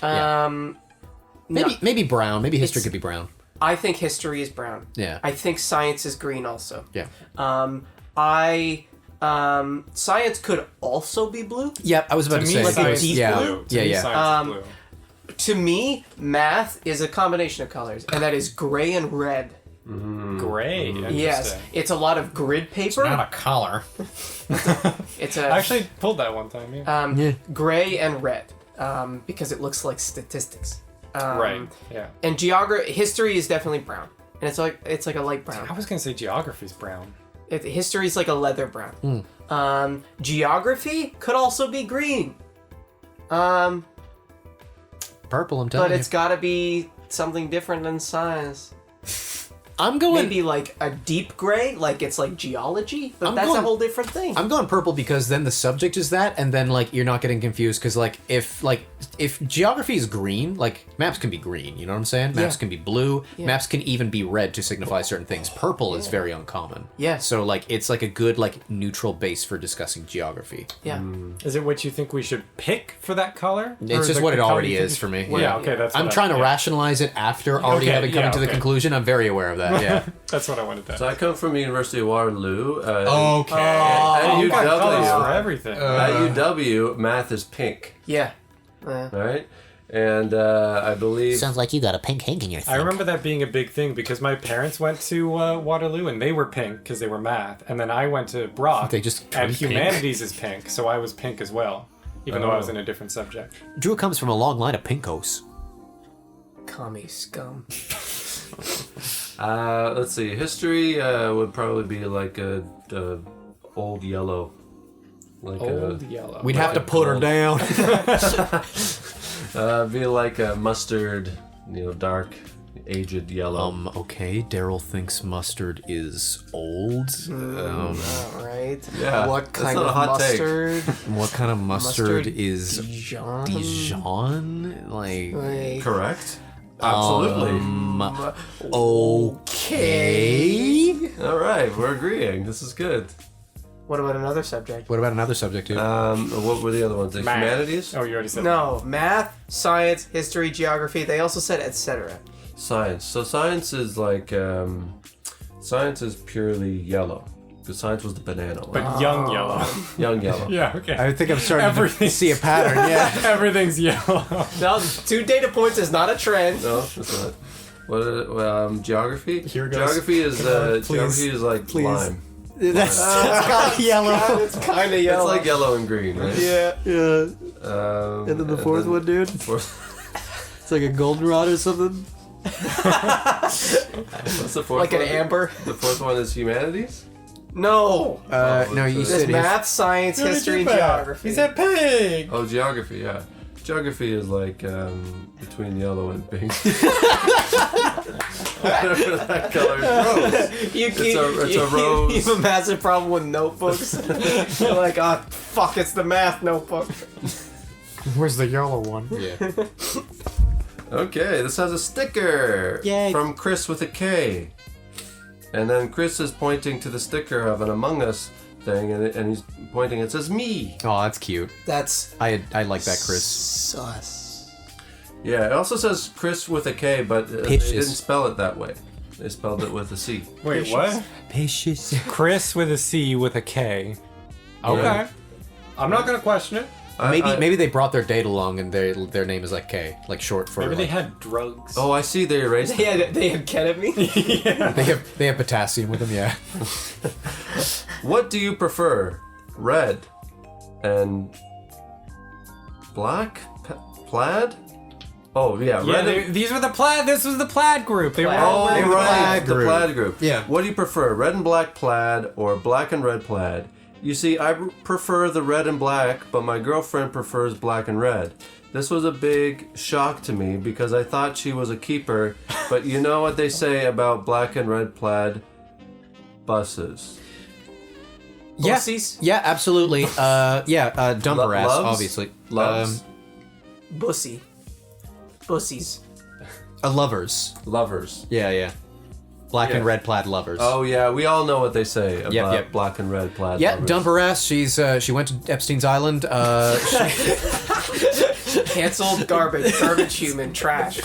Maybe brown. Maybe history It's- could be brown. I think history is brown. Yeah. I think science is green also. Yeah. Science could also be blue. Yep. I was about To to, me, say. like a science deep is yeah. blue. To Yeah. me, Yeah. science is blue. To me, math is a combination of colors, and that is gray and red. Gray. Yes, Interesting. it's a lot of grid paper. Not a collar. It's a I actually pulled that one time. Yeah. gray and red because it looks like statistics. Right. Yeah. And history is definitely brown, and it's like a light brown. I was gonna say geography's brown. History is like a leather brown. Geography could also be green. Purple. I'm telling But you. it's got to be something different than science. I'm going. Maybe like a deep gray, like it's like geology, but I'm that's going- a whole different thing. I'm going purple because then the subject is that, and then like you're not getting confused because like if geography is green, like maps can be green. You know what I'm saying? Maps Yeah. can be blue. Yeah. Maps can even be red to signify certain things. Purple is very uncommon. Yeah. So like it's like a good like neutral base for discussing geography. Yeah. Is it what you think we should pick for that color? Or It's just the what it color already you think is we for me. should- Yeah. Okay. That's. I'm what trying to yeah. rationalize it after already Okay, having come yeah, to the okay. conclusion. I'm very aware of that. Yeah. That's what I wanted to. So I come from the University of Waterloo. Okay. At You got colors for UW, everything. at UW, math is pink, Yeah. right? And I believe Sounds like you got a pink hank in your thing. I remember that being a big thing because my parents went to Waterloo and they were pink because they were math, and then I went to Brock. They just and turned pink. humanities is pink, so I was pink as well, even though I was in a different subject. Drew comes from a long line of pinkos. Commie scum. let's see, history would probably be like a old yellow, like Old yellow. We'd have to put her down. be like a mustard, dark, aged yellow. Okay, Daryl thinks mustard is old. All right. Yeah, What that's kind not a of hot take. mustard? What kind of mustard, Mustard is Dijon. Dijon? Like, Like, Correct. Absolutely. okay. All right, we're agreeing. This is good. what about another subject? What about another subject, dude? What were the other ones? Like Math. humanities? Oh, you already said No, math, science, history, geography. They also said etc. Science. So science is like science is purely yellow. Because science was the banana one. But young yellow. Young yellow. Yeah, okay. I think I'm starting Everything- to see a pattern. Yeah. Everything's yellow. Now, 2 data points is not a trend. No, that's not. What? Geography. Here goes. Geography is please. geography is like Please. lime. That's got yellow. It's kind of It's yellow. like yellow and green, right? Yeah. Yeah. And then the fourth one, dude. Fourth, It's like a goldenrod or something. What's the fourth Like an one? amber? The fourth one is humanities? No. No, you There's said math, science, history, and geography. He's a pig. Oh, geography, yeah. Geography is like between yellow and pink. Whatever that color is. You keep, It's a rose. You have a massive problem with notebooks. You're like, oh, fuck, it's the math notebook. Where's the yellow one? Yeah. Okay, this has a sticker Yay. from Chris with a K. And then Chris is pointing to the sticker of an Among Us thing, and he's pointing, it says me. Oh, that's cute. That's I like that, Chris. sus. Yeah, it also says Chris with a K, but they Pitches. didn't spell it that way. They spelled it with a C. Wait, what? Patience. Chris with a C with a K. Okay. Okay. I'm not gonna question it. Maybe they brought their date along and their name is like K, like short for. Maybe they like- had drugs. Oh, I see. They erased. They had ketamine. they have potassium with them. Yeah. What do you prefer, red and black plaid? Oh yeah, Yeah, red. And, these were the plaid. This was the plaid group. They were all oh wearing right, plaid the group. plaid group. Yeah. What do you prefer, red and black plaid or black and red plaid? You see, I prefer the red and black, but my girlfriend prefers black and red. This was a big shock to me because I thought she was a keeper, but you know what they say about black and red plaid buses? Yeah. Pussies? Yeah, absolutely. Dumper ass, Loves? obviously. Loves? Bussy. Bussies. Lovers. Lovers. Yeah. Black Yeah. and red plaid lovers. Oh yeah, we all know what they say about yep. black and red plaid. Yeah, lovers. dumper ass. She went to Epstein's Island. Cancelled garbage. Garbage human. Trash.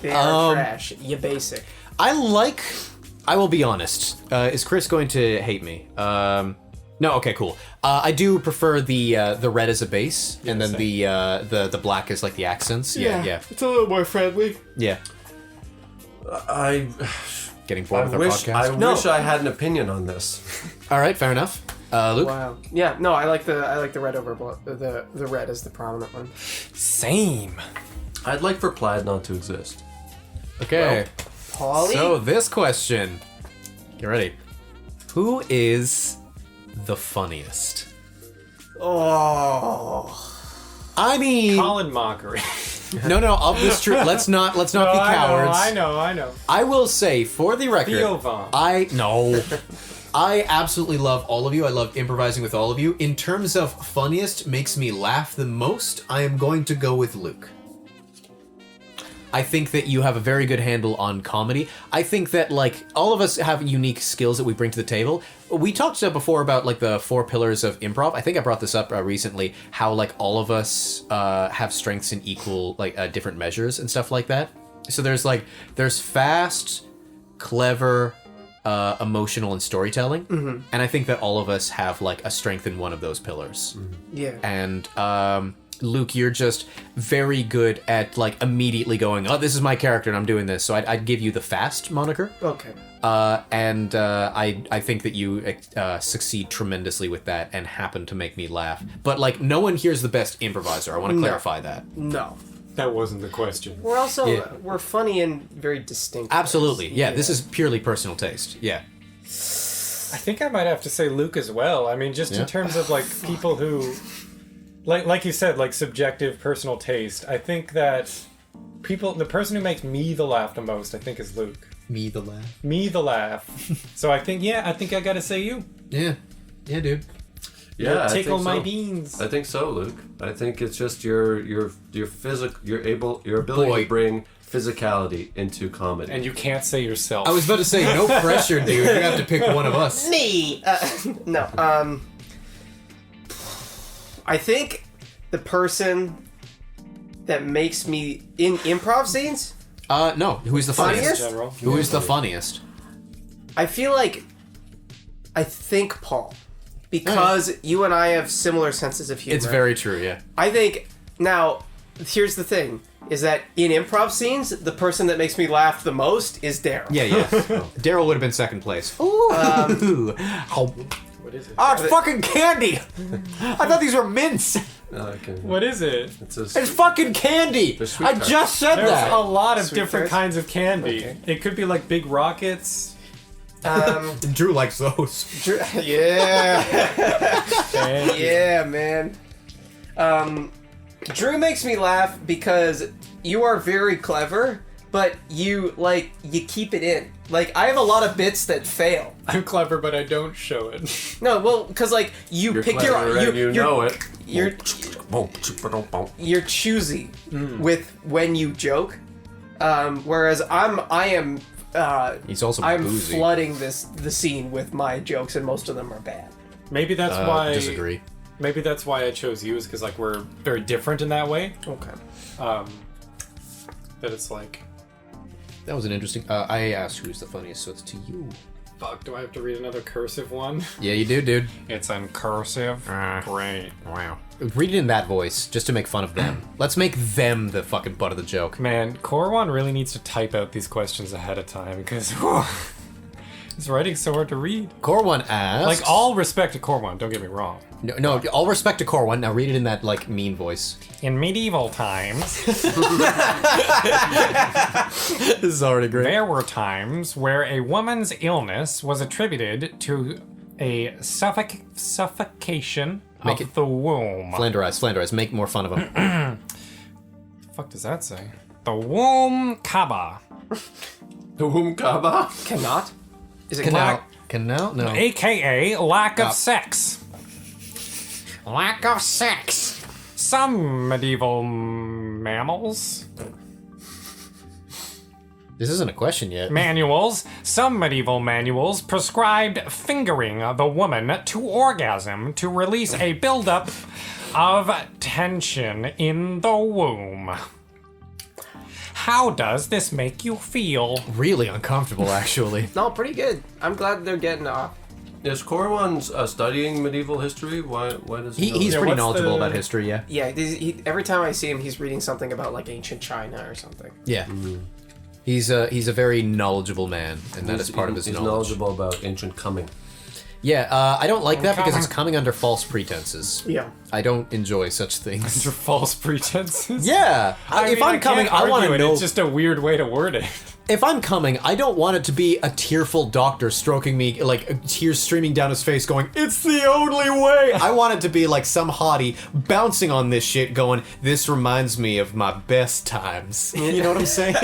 They are trash. You basic. I will be honest. Is Chris going to hate me? No. Okay. Cool. I do prefer the red as a base, and then the black is like the accents. Yeah. It's a little more friendly. Yeah. I Getting bored with our wish podcast. wish I had an opinion on this. All right. Fair enough. Luke. Wow. Yeah. No, I like the red over the red as the prominent one. Same. I'd like for plaid not to exist. Okay. Polly. So this question. Get ready. Who is the funniest? Oh. I mean, Colin Mockery. no, of this truth. Let's not be cowards. I know. I will say, for the record, Theo Von. I absolutely love all of you. I love improvising with all of you. In terms of funniest, makes me laugh the most, I am going to go with Luke. I think that you have a very good handle on comedy. I think that, like, all of us have unique skills that we bring to the table. We talked before about, like, the 4 pillars of improv. I think I brought this up recently, how, like, all of us have strengths in equal, like, different measures and stuff like that. So there's fast, clever, emotional, and storytelling. Mm-hmm. And I think that all of us have, like, a strength in one of those pillars. Mm-hmm. Yeah. And, Luke, you're just very good at, like, immediately going, oh, this is my character and I'm doing this. So I'd give you the fast moniker. Okay. I think that you succeed tremendously with that and happen to make me laugh. But, like, no one here's the best improviser. I want to clarify that. No. That wasn't the question. We're also Yeah. we're funny in very distinct. Absolutely. ways. Yeah, this is purely personal taste. Yeah. I think I might have to say Luke as well. I mean, just Yeah. in terms of like people who, like you said, like subjective personal taste. I think that the person who makes me the laugh the most, I think, is Luke. Me the laugh. Me the laugh. So I think I gotta say you. Yeah. Yeah, dude. Yeah, I Tickle think my so. beans. I think so, Luke. I think it's just your ability Boy. to bring physicality into comedy. And you can't say yourself. I was about to say, no pressure, dude. You have to pick one of us. Me. No. I think the person that makes me in improv scenes. No. Who is the funniest? Funniest? general. Who is the funniest? I think Paul, because you and I have similar senses of humor. It's very true, yeah. I think now. Here's the thing: is that in improv scenes, the person that makes me laugh the most is Daryl. Yeah. Daryl would have been second place. Ooh. What is it? Oh, it's fucking candy! I thought these were mints! I can. What is it? It's a It's fucking candy. They're sweet I tarts. just said There's that. a lot of Sweet different tarts? kinds of candy. Okay. It could be like big rockets. Drew likes those. Yeah. And Yeah, man. Drew makes me laugh because you are very clever, but you keep it in. Like, I have a lot of bits that fail. I'm clever, but I don't show it. No, well, because like you You're pick clever and you know it. You're choosy with when you joke, whereas I am. He's also I'm boozy. flooding the scene with my jokes, and most of them are bad. Maybe that's why. Disagree. Maybe that's why I chose you, is because like we're very different in that way. Okay. That it's like, That was an interesting. I asked who's the funniest, so it's to you. fuck, do I have to read another cursive one? Yeah, you do, dude. It's in cursive. Great. Wow. Read it in that voice, just to make fun of them. Let's make them the fucking butt of the joke. Man, Corwan really needs to type out these questions ahead of time because his writing's so hard to read. Corwan asks. Like, all respect to Corwan, don't get me wrong. No, all respect to Corwan. Now read it in that like mean voice. In medieval times, This is already great. there were times where a woman's illness was attributed to a suffocation Make of it- the womb. Flanderize, make more fun of him. The fuck does that say? The womb kaba, The womb kaba. Cannot. Is it Canal. Canal? No. aka lack of Ah. sex. Lack of sex. Some medieval mammals. This isn't a question yet. Some medieval manuals prescribed fingering the woman to orgasm to release a buildup of tension in the womb. How does this make you feel? Really uncomfortable, actually. No, pretty good. I'm glad they're getting off. Is Corwan studying medieval history? Why does he? know He's that? pretty what's knowledgeable the- about history, yeah. Yeah, every time I see him, he's reading something about like ancient China or something. Yeah. He's a very knowledgeable man, and that is part of his He's knowledge. knowledgeable about ancient coming. Yeah, I don't like that because it's coming under false pretenses. Yeah. I don't enjoy such things. Under false pretenses? Yeah, if mean, I'm coming, can't I want argue to it, know. It's just a weird way to word it. If I'm coming, I don't want it to be a tearful doctor stroking me, like tears streaming down his face, going, "It's the only way." I want it to be like some hottie bouncing on this shit, going, "This reminds me of my best times." You know what I'm saying?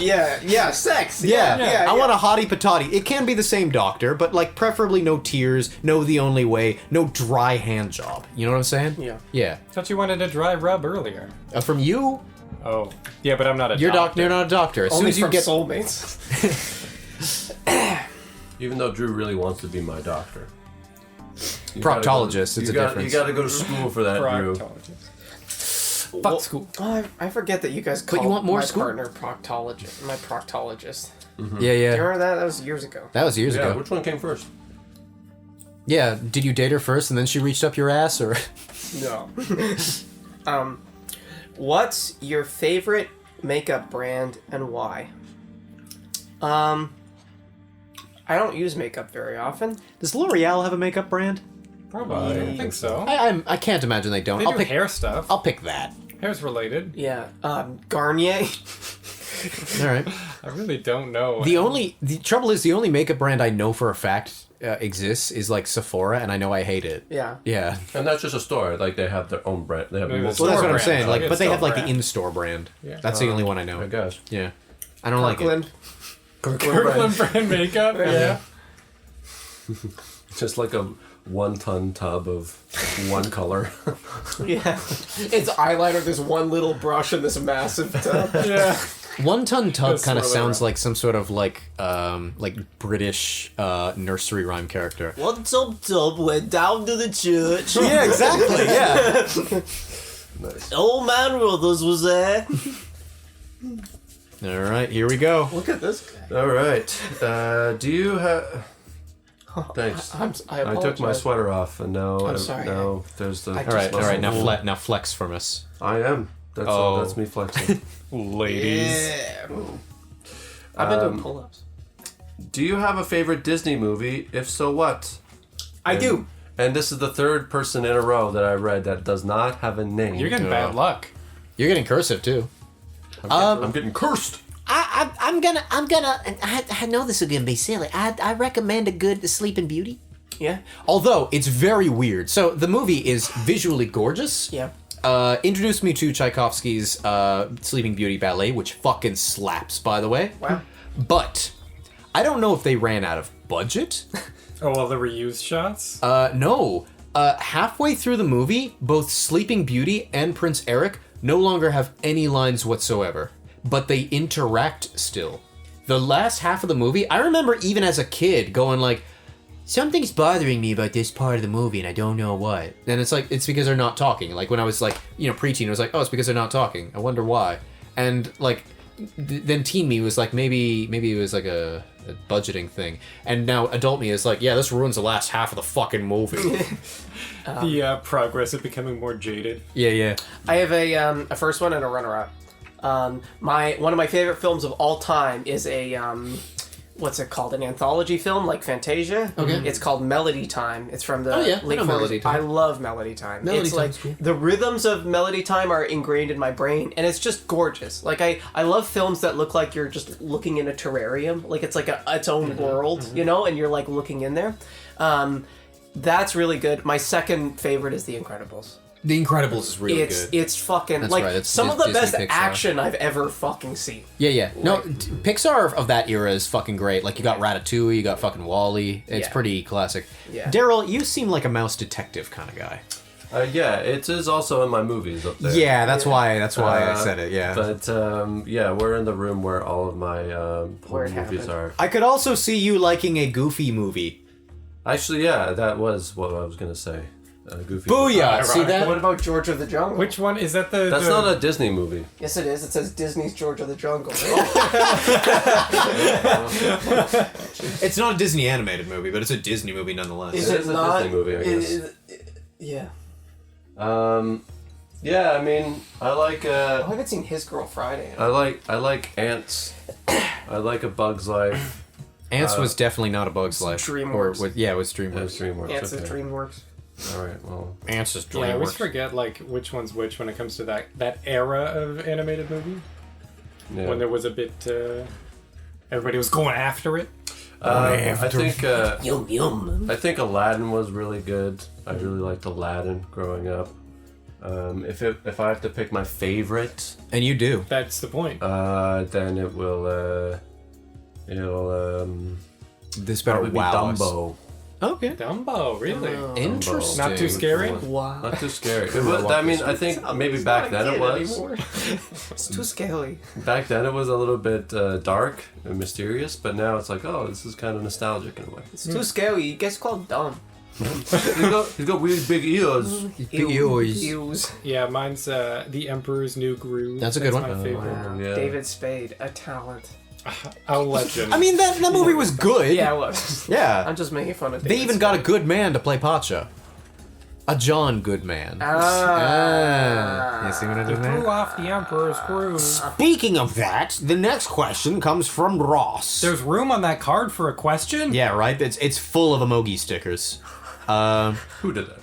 Yeah, sex. Yeah, I want a hottie patati. It can be the same doctor, but like preferably no tears, no the only way, no dry hand job. You know what I'm saying? Yeah. Yeah. Thought you wanted a dry rub earlier. From you, Oh. Yeah, but I'm not a you're doctor. you're not a doctor. As soon Only as you from get soulmates. Even though Drew really wants to be my doctor. You Proctologist, gotta it's a you difference. got to go to school for that, Drew. Proctologist. Fuck school. Oh, I forget that you guys call you want more my school? partner proctologist. My proctologist. yeah, Do you yeah. remember that? That was years ago. That was years Yeah, ago. which one came first? Yeah, did you date her first and then she reached up your ass, or? No. What's your favorite makeup brand and why? I don't use makeup very often. Does L'Oreal have a makeup brand? Probably. I think so. I can't imagine they don't. They do hair stuff. I'll pick that. Hair's related. Yeah. Garnier. All right. I really don't know. The trouble is the only makeup brand I know for a fact exists is like Sephora, and I know I hate it. Yeah. Yeah. And that's just a store. Like they have their own brand. They have Maybe multiple Well, that's what I'm brand. saying. Like, It's but they still have like brand. the in-store brand. Yeah. That's the only one I know. I guess. Yeah. I don't like it. Kirkland. Kirkland brand makeup. Yeah. Just like a 1-ton tub of one color. Yeah. It's eyeliner, this one little brush, and this massive tub. Yeah. 1 ton tub Just kind of swirl it sounds around. like some sort of like British nursery rhyme character. One tub went down to the church. Yeah, exactly. Yeah. Nice. Old man Brothers was there. All right, here we go. Look at this guy. All right. Do you have? Thanks. I I took my apologize. sweater off, and now I'm sorry. now there's the. I All right, all right. Now, muscle. now flex from us. I am. That's Oh. that's me flexing. Ladies. Yeah. I've been doing pull-ups. Do you have a favorite Disney movie? If so, what? I do. And this is the third person in a row that I read that does not have a name. You're getting bad luck. You're getting cursive too. I'm getting cursed. I'm gonna. I know this is gonna be silly. I recommend a good Sleeping Beauty. Yeah. Although it's very weird. So the movie is visually gorgeous. Yeah. Introduced me to Tchaikovsky's Sleeping Beauty ballet, which fucking slaps, by the way. Wow. But I don't know if they ran out of budget. Oh, well, the reused shots? No. Halfway through the movie, both Sleeping Beauty and Prince Eric no longer have any lines whatsoever, but they interact still. The last half of the movie, I remember even as a kid going like, something's bothering me about this part of the movie and I don't know what. And it's like, it's because they're not talking. Like when I was like, preteen, it was like, oh, it's because they're not talking. I wonder why. And like, then teen me was like, maybe it was like a budgeting thing. And now adult me is like, yeah, this ruins the last half of the fucking movie. The progress of becoming more jaded. Yeah. I have a first one and a runner-up. One of my favorite films of all time is a what's it called? An anthology film like Fantasia. Okay. It's called Melody Time. It's from the I late know 40s. Melody Time. I love Melody Time. Melody it's like Time's cool. the rhythms of Melody Time are ingrained in my brain, and it's just gorgeous. Like I love films that look like you're just looking in a terrarium, like it's like its own world, and you're like looking in there. That's really good. My second favorite is The Incredibles. The Incredibles is really good. It's fucking That's like right, it's some of the Disney best Pixar. action I've ever fucking seen. Yeah. No, Pixar of that era is fucking great. Like you got Ratatouille, you got fucking Wall-E. It's Yeah. pretty classic. Yeah. Daryl, you seem like a mouse detective kind of guy. Yeah, it is also in my movies up there. Yeah, that's why I said it. Yeah. But yeah, we're in the room where all of my Where it horror movies happened. are. I could also see you liking a Goofy movie. Actually, yeah, that was what I was gonna say. Goofy. Booyah! See that? What about George of the Jungle? Which one is that? That's not a Disney movie. Yes, it is. It says Disney's George of the Jungle. It's not a Disney animated movie, but it's a Disney movie nonetheless. Is It is it a not? Disney movie, I guess. Yeah. Yeah, I mean, I like I haven't seen His Girl Friday. I like Ants. I like A Bug's Life. Ants was definitely not a Bug's Life. DreamWorks. It was DreamWorks. That's DreamWorks. Ants is okay. DreamWorks. All right, well, Ants is Yeah, I always DreamWorks. forget like which one's which when it comes to that era of animated movie yeah. when there was a bit. Everybody was going after it. I think Yum yum. I think Aladdin was really good. I really liked Aladdin growing up. If I have to pick my favorite, And you do. That's the point. then it'll This better probably be wow us. Dumbo. Okay. Dumbo, really? Interesting. Not too scary? Wow. Not too scary. I mean, I think maybe back then it was. It's too scary. Back then it was a little bit dark and mysterious, but now it's like, oh, this is kind of nostalgic in a way. It's too scary. You guys called dumb. He's got really big ears. Big ears. Ews. Yeah, mine's The Emperor's New Groove. That's a good one. My favorite. Wow. Yeah. David Spade, a talent. A legend. I mean, that movie was good. Yeah, it was. Yeah. I'm just making fun of David They even got a good man to play Pacha. A John Goodman. You see what I did Threw there? off the Emperor's Groove. Speaking of that, the next question comes from Ross. There's room on that card for a question? Yeah, right? It's full of emoji stickers. Who did that?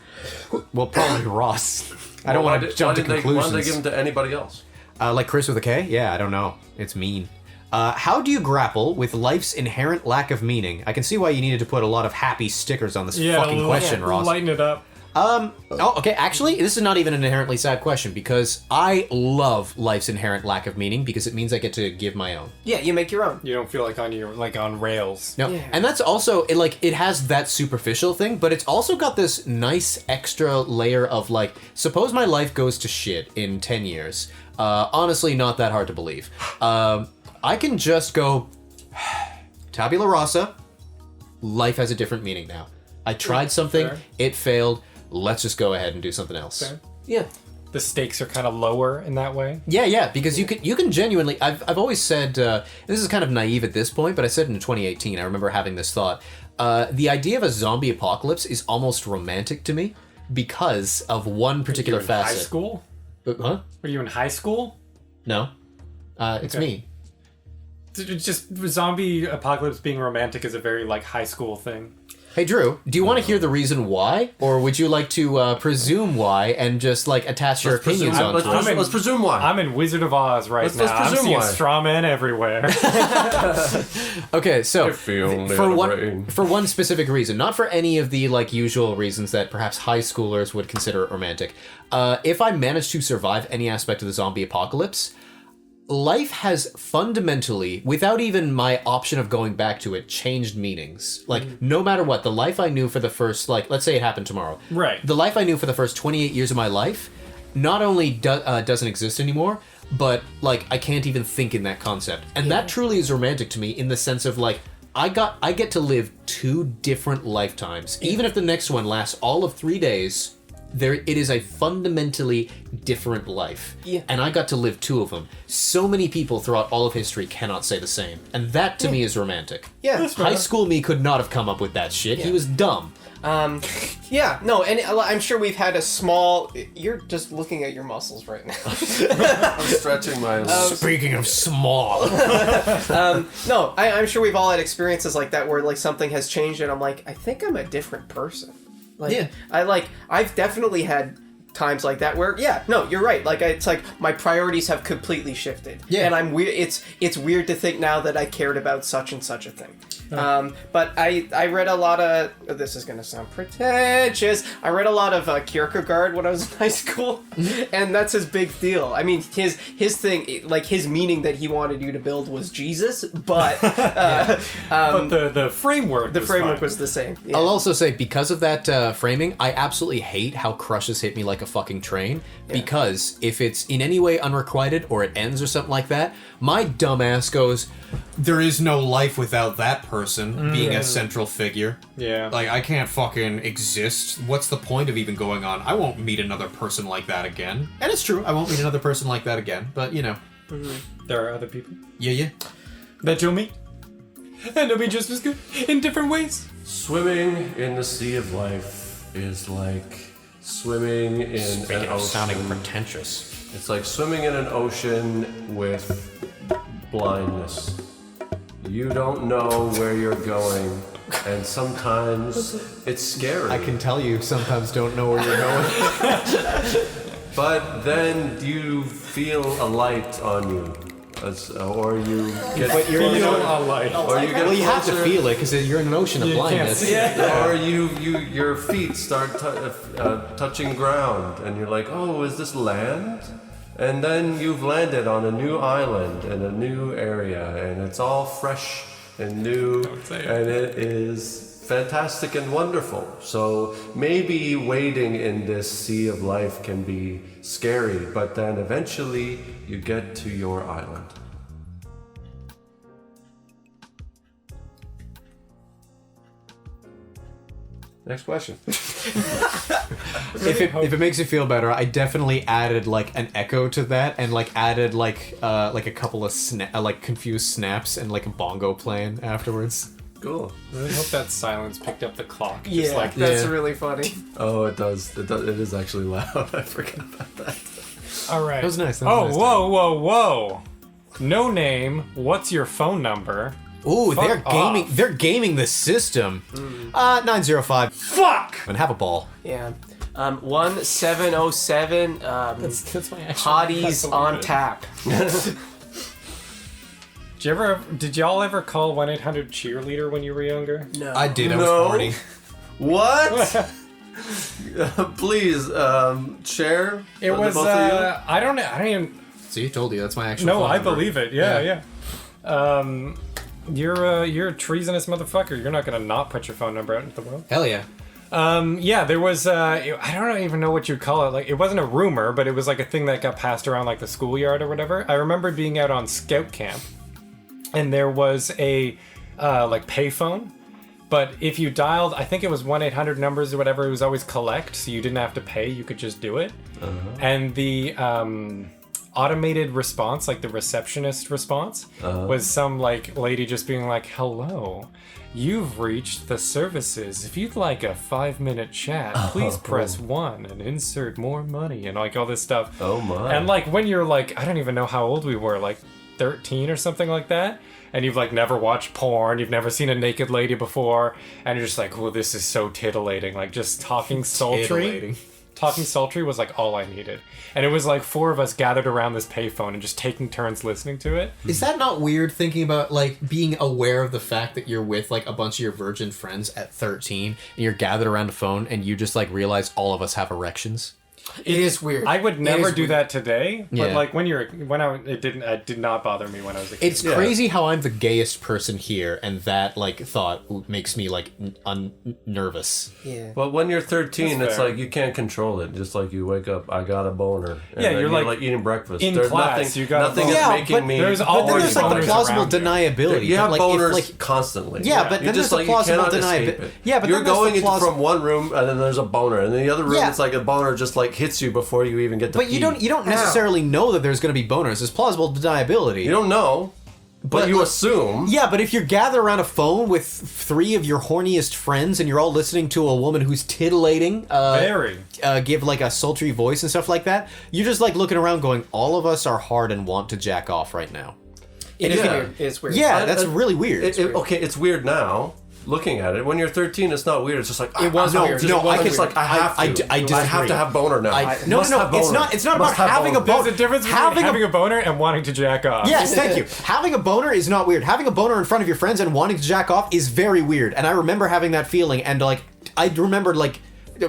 Well, probably Ross. I don't want to jump to Why conclusions. did they give them to anybody else? Like Chris with a K? Yeah, I don't know. It's mean. How do you grapple with life's inherent lack of meaning? I can see why you needed to put a lot of happy stickers on this fucking question, Ross. Lighten it up. Oh, okay. Actually, this is not even an inherently sad question because I love life's inherent lack of meaning because it means I get to give my own. Yeah, you make your own. You don't feel like on rails. No, Yeah. and that's also it has that superficial thing, but it's also got this nice extra layer of like, suppose my life goes to shit in 10 years. Honestly, not that hard to believe. I can just go, tabula rasa. Life has a different meaning now. I tried something, fair. it failed. Let's just go ahead and do something else. Fair. Yeah. The stakes are kind of lower in that way. Yeah, because you can genuinely. I've always said this is kind of naive at this point, but I said in 2018. I remember having this thought. The idea of a zombie apocalypse is almost romantic to me because of one particular You're in high facet. school? Huh? Were you in high school? No, it's Okay. me. It's just zombie apocalypse being romantic is a very like high school thing. Hey Drew, do you want to hear the reason why, or would you like to presume why and just like attach your opinions onto it? Let's presume why. I'm in Wizard of Oz right Let's now. I'm presume seeing why. straw men everywhere. Okay, so If you only for had a one brain. for one specific reason, not for any of the like usual reasons that perhaps high schoolers would consider romantic. If I manage to survive any aspect of the zombie apocalypse, life has fundamentally, without even my option of going back to it, changed meanings. Like, no matter what, the life I knew for the first, like, let's say it happened tomorrow. Right. The life I knew for the first 28 years of my life not only doesn't exist anymore, but, like, I can't even think in that concept. And that truly is romantic to me in the sense of, like, I get to live 2 different lifetimes. Even if the next one lasts all of 3 days, it is a fundamentally different life. Yeah. And I got to live 2 of them. So many people throughout all of history cannot say the same. And that to me is romantic. Yeah. High school me could not have come up with that shit. He was dumb. Yeah, no, and I'm sure we've had a small. You're just looking at your muscles right now. I'm stretching my. Speaking of small. No, I'm sure we've all had experiences like that where like something has changed and I'm like, I think I'm a different person. Like, Yeah. I've definitely had times like that where, yeah, no, you're right. Like, it's like my priorities have completely shifted. Yeah. And I'm weird. It's weird to think now that I cared about such and such a thing. But I read a lot of, this is going to sound pretentious, I read a lot of Kierkegaard when I was in high school, and that's his big deal. I mean, his thing, like his meaning that he wanted you to build was Jesus, but but the framework the was framework fine. was the same. Yeah. I'll also say, because of that framing, I absolutely hate how crushes hit me like a fucking train. Because if it's in any way unrequited or it ends or something like that, my dumb ass goes, there is no life without that person being a central figure. Yeah. Like, I can't fucking exist. What's the point of even going on? I won't meet another person like that again. And it's true, I won't meet another person like that again. But, you know. There are other people Yeah. that you'll meet. And they'll be just as good in different ways. Swimming in the sea of life is like swimming in an ocean. pretentious. It's like swimming in an ocean with blindness. You don't know where you're going, and sometimes it's scary. I can tell you sometimes don't know where you're going. But then you feel a light on you, or you get But you're or you get well, you have to closer- feel it because you're in an ocean of You can't blindness. see it. Or your feet start touching ground, and you're like, oh, is this land? And then you've landed on a new island in a new area, and it's all fresh and new, say it. and it is fantastic and wonderful. So maybe wading in this sea of life can be scary, but then eventually you get to your island. Next question. If it makes you feel better, I definitely added like an echo to that, and like added like a couple of like confused snaps and like a bongo playing afterwards. Cool. I really hope that silence picked up the clock. Yeah, Just like that's Yeah. really funny. Oh, it does. It is actually loud. I forgot about that. all right. That was nice. That was Oh, nice. whoa. No name. What's your phone number? Ooh, they're Fuck gaming. off. They're gaming the system. 905. Fuck! And have a ball. Yeah. 1707. That's my actual Hotties on tap. Did y'all ever call 1-800 cheerleader when you were younger? No. I did. I No. was 40. What? Please, share. It the was both of you. I don't even See, told you that's my actual. No, phone I number. believe it. Yeah. You're a treasonous motherfucker. You're not gonna not put your phone number out into the world. Hell yeah. Yeah, there was I don't even know what you'd call it. Like, it wasn't a rumor, but it was like a thing that got passed around like the schoolyard or whatever. I remember being out on scout camp, and there was a like payphone. But if you dialed, I think it was 1-800 numbers or whatever, it was always collect, so you didn't have to pay. You could just do it. And the automated response, like the receptionist response, was some like lady just being like, "Hello, you've reached the services. If you'd like a 5-minute chat, please press 1 and insert more money," and like all this stuff. Oh my. And like when you're like, I don't even know how old we were, like 13 or something like that, and you've like never watched porn, you've never seen a naked lady before, and you're just like, well, this is so titillating. Like just talking sultry. Titillating. Talking sultry was like all I needed. And it was like 4 of us gathered around this payphone and just taking turns listening to it. Is that not weird thinking about like being aware of the fact that you're with like a bunch of your virgin friends at 13 and you're gathered around a phone and you just like realize all of us have erections? It is weird. I would It never is do weird. that today, but Yeah. like it did not bother me when I was a kid. It's crazy how I'm the gayest person here, and that like thought makes me like nervous. Yeah. But when you're 13, That's it's fair. like you can't control it. Just like you wake up, I got a boner. And Yeah, then you're like eating breakfast. in There's class, nothing, you got a nothing boner. is Yeah, making but me. there's But always then there's like the boners plausible around you. deniability. You have like, boners like, constantly. Yeah, but you then just there's like the plausible you cannot escape deniability. it. Yeah, but you're then there's going the plausible- from one room and then there's a boner, and in the other room Yeah. it's like a boner just like hits you before you even get to But pee. you don't necessarily know that there's going to be boners. There's plausible deniability. You don't know, but you like- assume. Yeah, but if you're gathered around a phone with 3 of your horniest friends and you're all listening to a woman who's titillating, Very. give like a sultry voice and stuff like that, you're just like looking around going, all of us are hard and want to jack off right now. It is Yeah. weird. It's weird. Yeah, that's really weird. Okay, it's weird now. Looking at it, when you're 13, it's not weird. It's just like It was no, weird. just, No, I I'm just can- like I have to. I I have disagree. to have boner now. No, Must have it's boner. not. It's not Must about have having a boner. boner. There's a difference between having a boner and wanting to jack off. Yes, thank you. Having a boner is not weird. Having a boner in front of your friends and wanting to jack off is very weird. And I remember having that feeling, and like I remember like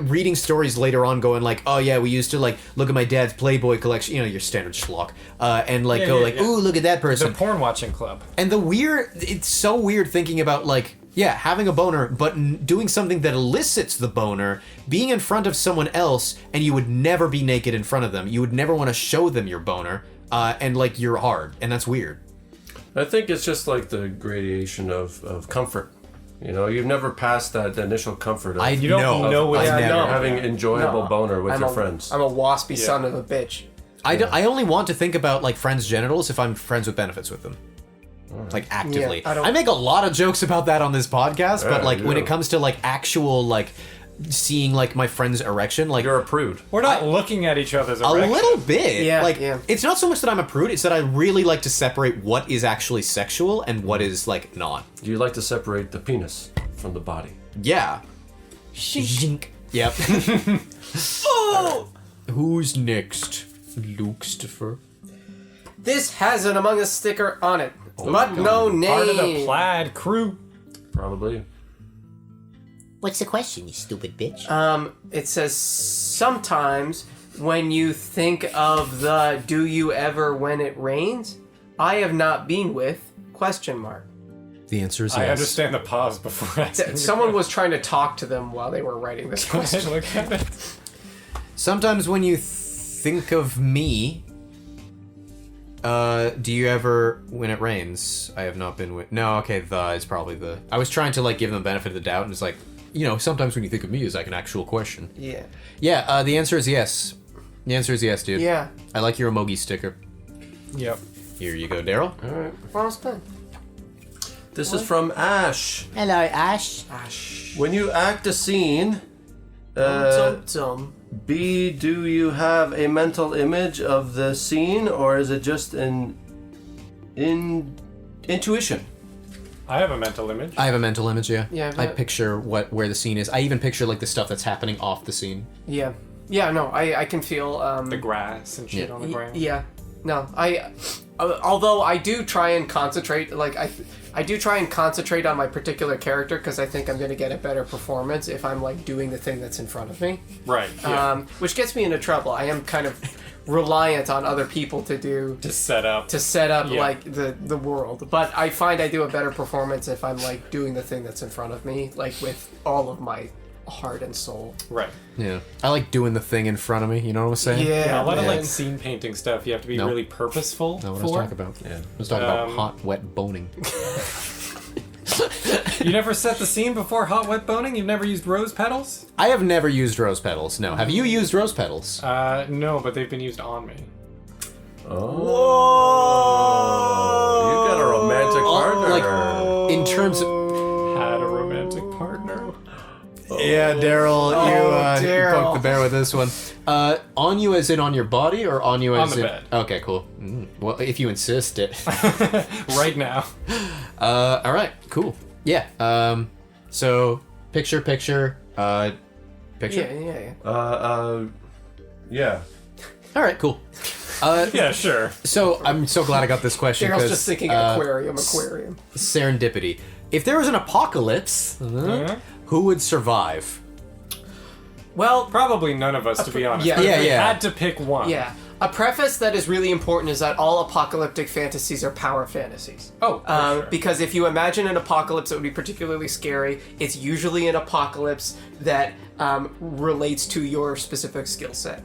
reading stories later on, going like, "Oh yeah, we used to like look at my dad's Playboy collection, you know, your standard schlock, and like Yeah, go yeah, like, yeah. ooh, look at that The person." porn watching club. And it's so weird thinking about like, yeah, having a boner, but doing something that elicits the boner, being in front of someone else, and you would never be naked in front of them. You would never want to show them your boner, and like you're hard, and that's weird. I think it's just like the gradation of comfort. You know, you've never passed that initial comfort of You don't know what's I Yeah, never. no. having enjoyable No. boner with I'm your a- friends. I'm a waspy son of a bitch. I only want to think about like friends' genitals if I'm friends with benefits with them. Like actively. Yeah, I don't- I make a lot of jokes about that on this podcast, but Yeah, like when you it do. comes to like actual like seeing like my friend's erection, like You're a prude. We're not looking at each other's a erection. little bit. Yeah, like yeah. it's not so much that I'm a prude, it's that I really like to separate what is actually sexual and what is like not. Do you like to separate the penis from the body? Yeah. Zink. Yep. Oh! Who's next? Luke-Stopher. This has an Among Us sticker on it, but no name. Part of the plaid crew. Probably. What's the question, you stupid bitch? It says sometimes when you think of the "Do you ever when it rains?" I have not been with ? The answer is yes. I understand the pause before asking. Someone was trying to talk to them while they were writing this question. Look at it. Sometimes when you think of me, do you ever when it rains? I have not been with. No, okay, the is probably the. I was trying to like give them the benefit of the doubt, and it's like, you know, sometimes when you think of me is like an actual question. Yeah. Yeah, the answer is yes. The answer is yes, dude. Yeah. I like your emoji sticker. Yep. Here you go, Daryl. All right. Well spent. This is from Ash. Hello, Ash. When you act a scene, Dum-dum. B, do you have a mental image of the scene, or is it just an intuition? I have a mental image. I have a mental image, yeah. Yeah, I but- picture where the scene is. I even picture like the stuff that's happening off the scene. Yeah. Yeah, no, I can feel The grass and shit on the ground. Yeah. No, although I do try and concentrate, like I do try and concentrate on my particular character because I think I'm going to get a better performance if I'm like doing the thing that's in front of me. Right. Yeah. Which gets me into trouble. I am kind of reliant on other people to set up. Yeah. like the world. But I find I do a better performance if I'm like doing the thing that's in front of me, like with all of my heart and soul. Right. Yeah. I like doing the thing in front of me, you know what I'm saying? Yeah, a lot of man. like scene painting stuff. You have to be No. really purposeful That's what I for. was talking about. Yeah. I was talking about hot, wet boning. You never set the scene before hot wet boning? You've never used rose petals? I have never used rose petals. No. Have you used rose petals? No, but they've been used on me. Oh. You got a romantic partner. Like in terms of Had a romantic partner. Yeah, Daryl, you Daryl. poked the bear with this one. On you as in on your body, or on you as the in... bed. Okay, cool. Well, if you insist it. Right now. All right, cool. Yeah. So picture. Picture. Yeah. All right, cool. Yeah, sure. So I'm so glad I got this question Daryl's because just thinking aquarium. serendipity. If there was an apocalypse, who would survive? Well, Probably none of us, to be honest. yeah. But if Yeah, we yeah. had to pick one. yeah. A preface that is really important is that all apocalyptic fantasies are power fantasies. Oh, for sure. Because if you imagine an apocalypse that would be particularly scary, it's usually an apocalypse that relates to your specific skill set.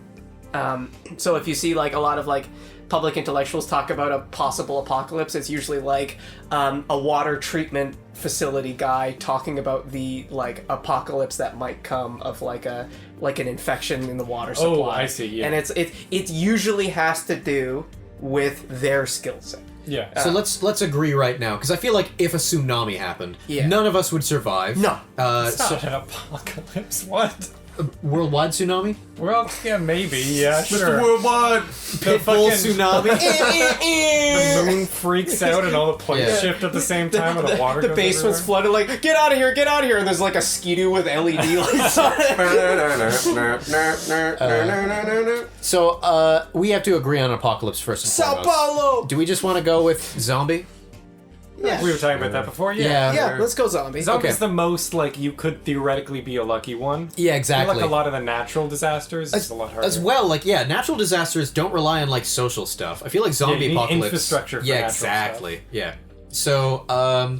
So if you see like a lot of like public intellectuals talk about a possible apocalypse, it's usually like a water treatment facility guy talking about the like apocalypse that might come of like an infection in the water supply. Oh, I see, yeah. And it usually has to do with their skill set. Yeah. So let's agree right now, because I feel like if a tsunami happened, Yeah. none of us would survive. No. It's not an apocalypse. What? Worldwide tsunami? Well, yeah, maybe. Yeah, sure. Worldwide. The fucking tsunami. the moon freaks out and all the plates Yeah. shift at the same time and the water The goes basement's everywhere. flooded, like, get out of here, and there's like a skidoo with LED lights on it. So we have to agree on apocalypse first and Sao foremost. Paulo! Do we just want to go with zombie? Yeah. We were talking about that before. Yeah. Yeah, let's go zombie. Zombie's Okay. the most like you could theoretically be a lucky one. Yeah, I feel exactly. like a lot of the natural disasters is a lot harder. As well, like natural disasters don't rely on like social stuff. I feel like zombie you need apocalypse. infrastructure for yeah, natural exactly. Yeah. So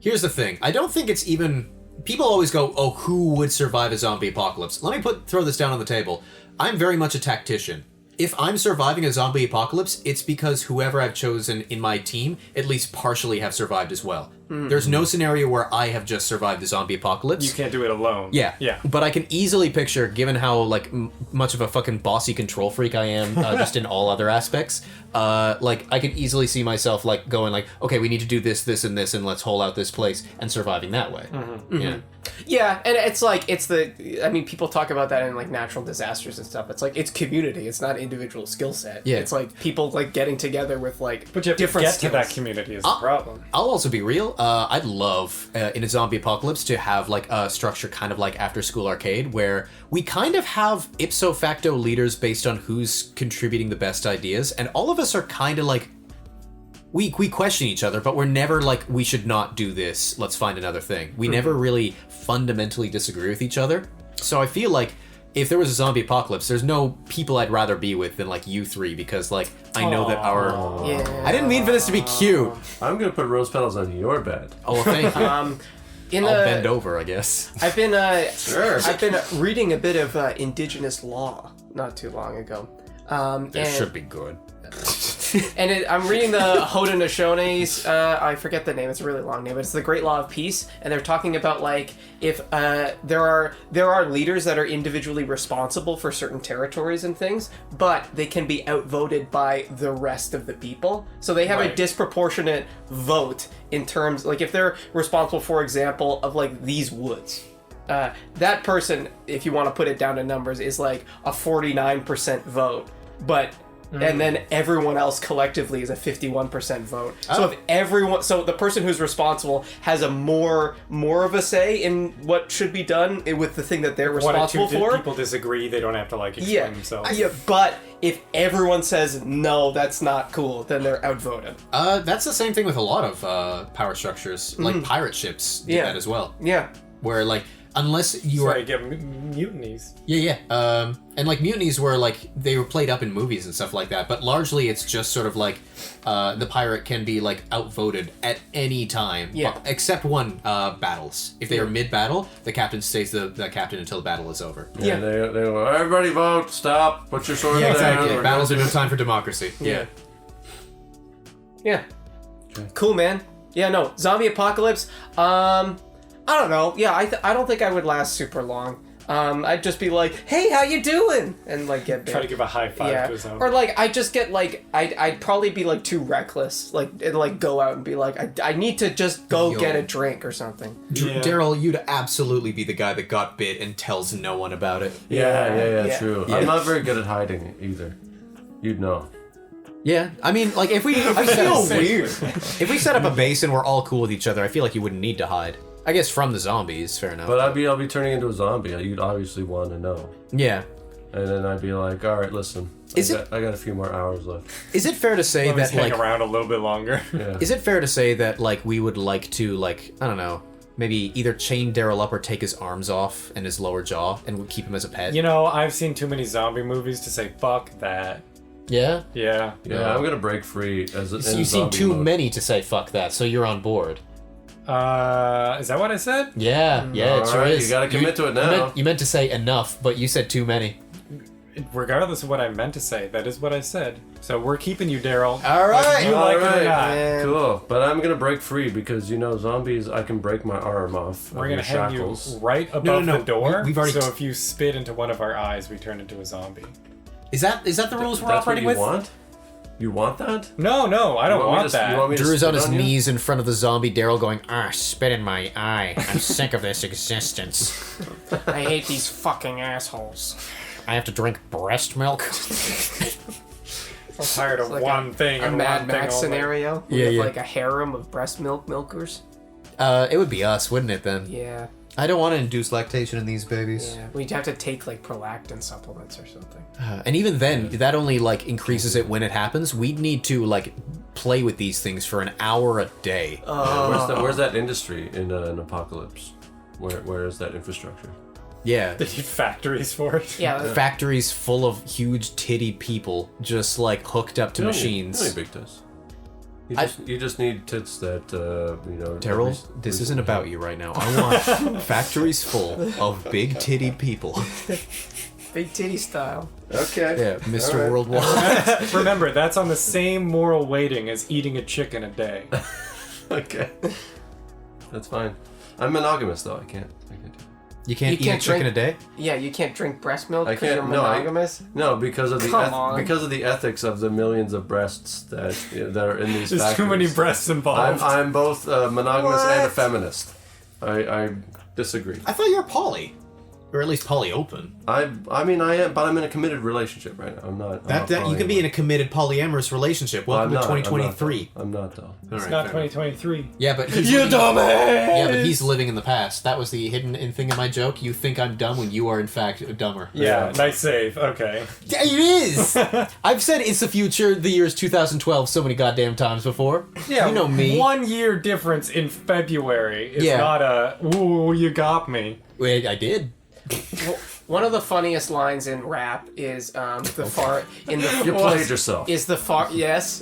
here's the thing. I don't think it's even. People always go, "Oh, who would survive a zombie apocalypse?" Let me throw this down on the table. I'm very much a tactician. If I'm surviving a zombie apocalypse, it's because whoever I've chosen in my team at least partially have survived as well. There's no scenario where I have just survived the zombie apocalypse. You can't do it alone. Yeah. Yeah. But I can easily picture, given how like much of a fucking bossy control freak I am, just in all other aspects, like I can easily see myself like going like, okay, we need to do this, this, and this, and let's hole out this place and surviving that way. Yeah. Yeah, and it's like, I mean, people talk about that in like natural disasters and stuff. It's like, it's community, it's not individual skill set. Yeah. It's like people like getting together with like But you have different to get skills. to that community is the problem. I'll also be real. I'd love in a zombie apocalypse to have like a structure kind of like After School Arcade, where we kind of have ipso facto leaders based on who's contributing the best ideas, and all of us are kind of like we question each other, but we're never like, we should not do this, let's find another thing. We never really fundamentally disagree with each other. So I feel like if there was a zombie apocalypse, there's no people I'd rather be with than like you three, because like I know that our Yeah. I didn't mean for this to be cute. I'm gonna put rose petals on your bed. Oh, thank you. In I'll the, bend over, I guess. I've been I've been reading a bit of indigenous law not too long ago. Be good. And I'm reading the Haudenosaunee's, I forget the name, it's a really long name, but it's the Great Law of Peace, and they're talking about like if there are leaders that are individually responsible for certain territories and things, but they can be outvoted by the rest of the people. So they have a Right. disproportionate vote in terms, like if they're responsible, for example, of like these woods. That person, if you want to put it down to numbers, is like a 49% vote, but and then everyone else collectively is a 51% vote. So if so the person who's responsible has a more of a say in what should be done with the thing that they're One or two responsible for. people disagree, they don't have to like explain themselves. Yeah, but if everyone says no, that's not cool, then they're outvoted. That's the same thing with a lot of power structures. Like pirate ships do Yeah. that as well. Yeah. Where like, unless you So are... you get mutinies. Yeah. And like mutinies were like, they were played up in movies and stuff like that, but largely it's just sort of like the pirate can be like outvoted at any time. Yeah. Except one, battles. If they are mid-battle, the captain stays the captain until the battle is over. Yeah. They go, everybody vote, stop, put your sword down. Exactly. we're Battles are gonna no time for democracy. Yeah. Yeah. Cool, man. Yeah, no. Zombie apocalypse. I don't know. Yeah, I don't think I would last super long. I'd just be like, "Hey, how you doing?" and like get bit. Try to give a high five Yeah, to his own. or like I just get like I'd probably be like too reckless, like and like go out and be like I need to just go Yo. get a drink or something. Yeah. Daryl, you'd absolutely be the guy that got bit and tells no one about it. Yeah. True. Yeah. I'm not very good at hiding it either. You'd know. Yeah, I mean, like if we if we set up a base and we're all cool with each other, I feel like you wouldn't need to hide. I guess from the zombies, fair enough. But I'll be turning into a zombie. You'd obviously want to know. yeah, And then I'd be like, all right, listen. I got a few more hours left. is it fair to say Let us that hang like around a little bit longer. Yeah. is it fair to say that like we would like to like I don't know maybe either chain Daryl up or take his arms off and his lower jaw and keep him as a pet? You know, I've seen too many zombie movies to say fuck that. Yeah. Yeah. Yeah, I'm gonna break free as a. You've seen too many to say fuck that, so you're on board. Is that what I said? Yeah, yeah, it All sure right, is. you gotta commit to it now. You meant to say enough, but you said too many. Regardless of what I meant to say, that is what I said. So we're keeping you, Daryl. All right. Whether you like it or Alright, not. man. Cool, but I'm gonna break free because zombies. I can break my arm off. We're of gonna the hang shackles. you right above no, the door. we've already So if you spit into one of our eyes, we turn into a zombie. Is that the rules we're That's what operating you with? want? You want that? No, I don't You want me to- that. You want me to Drew's on spit his you? knees in front of the zombie Daryl going, spit in my eye. I'm sick of this existence. I hate these fucking assholes. I have to drink breast milk. I'm tired of Like one thing A and Mad one thing Max only. scenario. Yeah, with yeah. like a harem of breast milk milkers. It would be us, wouldn't it then? Yeah. I don't want to induce lactation in these babies. Yeah. We'd have to take like prolactin supplements or something. And even then, that only like increases it when it happens. We'd need to like play with these things for an hour a day. Where's that industry in an apocalypse? Where is that infrastructure? Yeah. They need factories for it. Yeah. Factories full of huge titty people just like hooked up to You machines. don't need big tits. You just need tits that Daryl, this isn't about you right now. I want factories full of big titty people. Big titty style. Okay. Yeah, Mr. Worldwide. Remember, that's on the same moral weighting as eating a chicken a day. Okay. That's fine. I'm monogamous though. I can't do it. You can't You eat can't a chicken drink- a day? Yeah, you can't drink breast milk I because can't. you're monogamous. No, because of the Come on. because of the ethics of the millions of breasts that are in these. There's too factories. many breasts involved. I'm both monogamous and a What? feminist. I disagree. I thought you were poly. Or at least poly open. I mean I am, but I'm in a committed relationship right now. I'm not. That you can be in a committed polyamorous relationship. Welcome to 2023. I'm not though. It's not 2023. Yeah, but he's dumbass! Yeah, but he's living in the past. That was the hidden in thing in my joke. You think I'm dumb when you are in fact dumber. Yeah, nice save. Okay. Yeah, it is. I've said it's the future. The year is 2012 so many goddamn times before. Yeah, you know me. 1 year difference in February is Yeah. not a, ooh, you got me. Wait, I did. One of the funniest lines in rap is the far in the You played yourself. is the far yes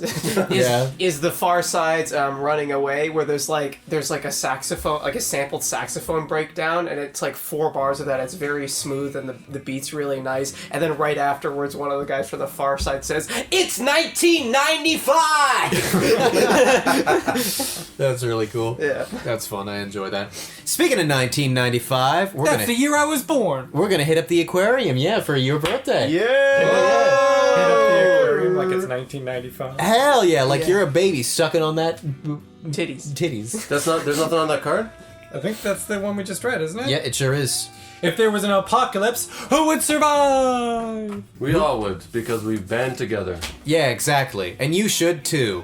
Yeah. is the Far Side's running away where there's like a saxophone, like a sampled saxophone breakdown, and it's like 4 bars of that. It's very smooth and the beat's really nice, and then right afterwards one of the guys from the Far Side says it's 1995. That's really cool. Yeah. That's fun. I enjoy that. Speaking of 1995, That's the year I was born. we're gonna hit up the aquarium, yeah, for your birthday. Hit up the aquarium like it's 1995. Hell yeah, like Yeah. you're a baby sucking on that Titties. titties. There's nothing on that card. I think that's the one we just read, isn't it? Yeah, it sure is. If there was an apocalypse, who would survive? We all would because we band together. Yeah, exactly. And you should too.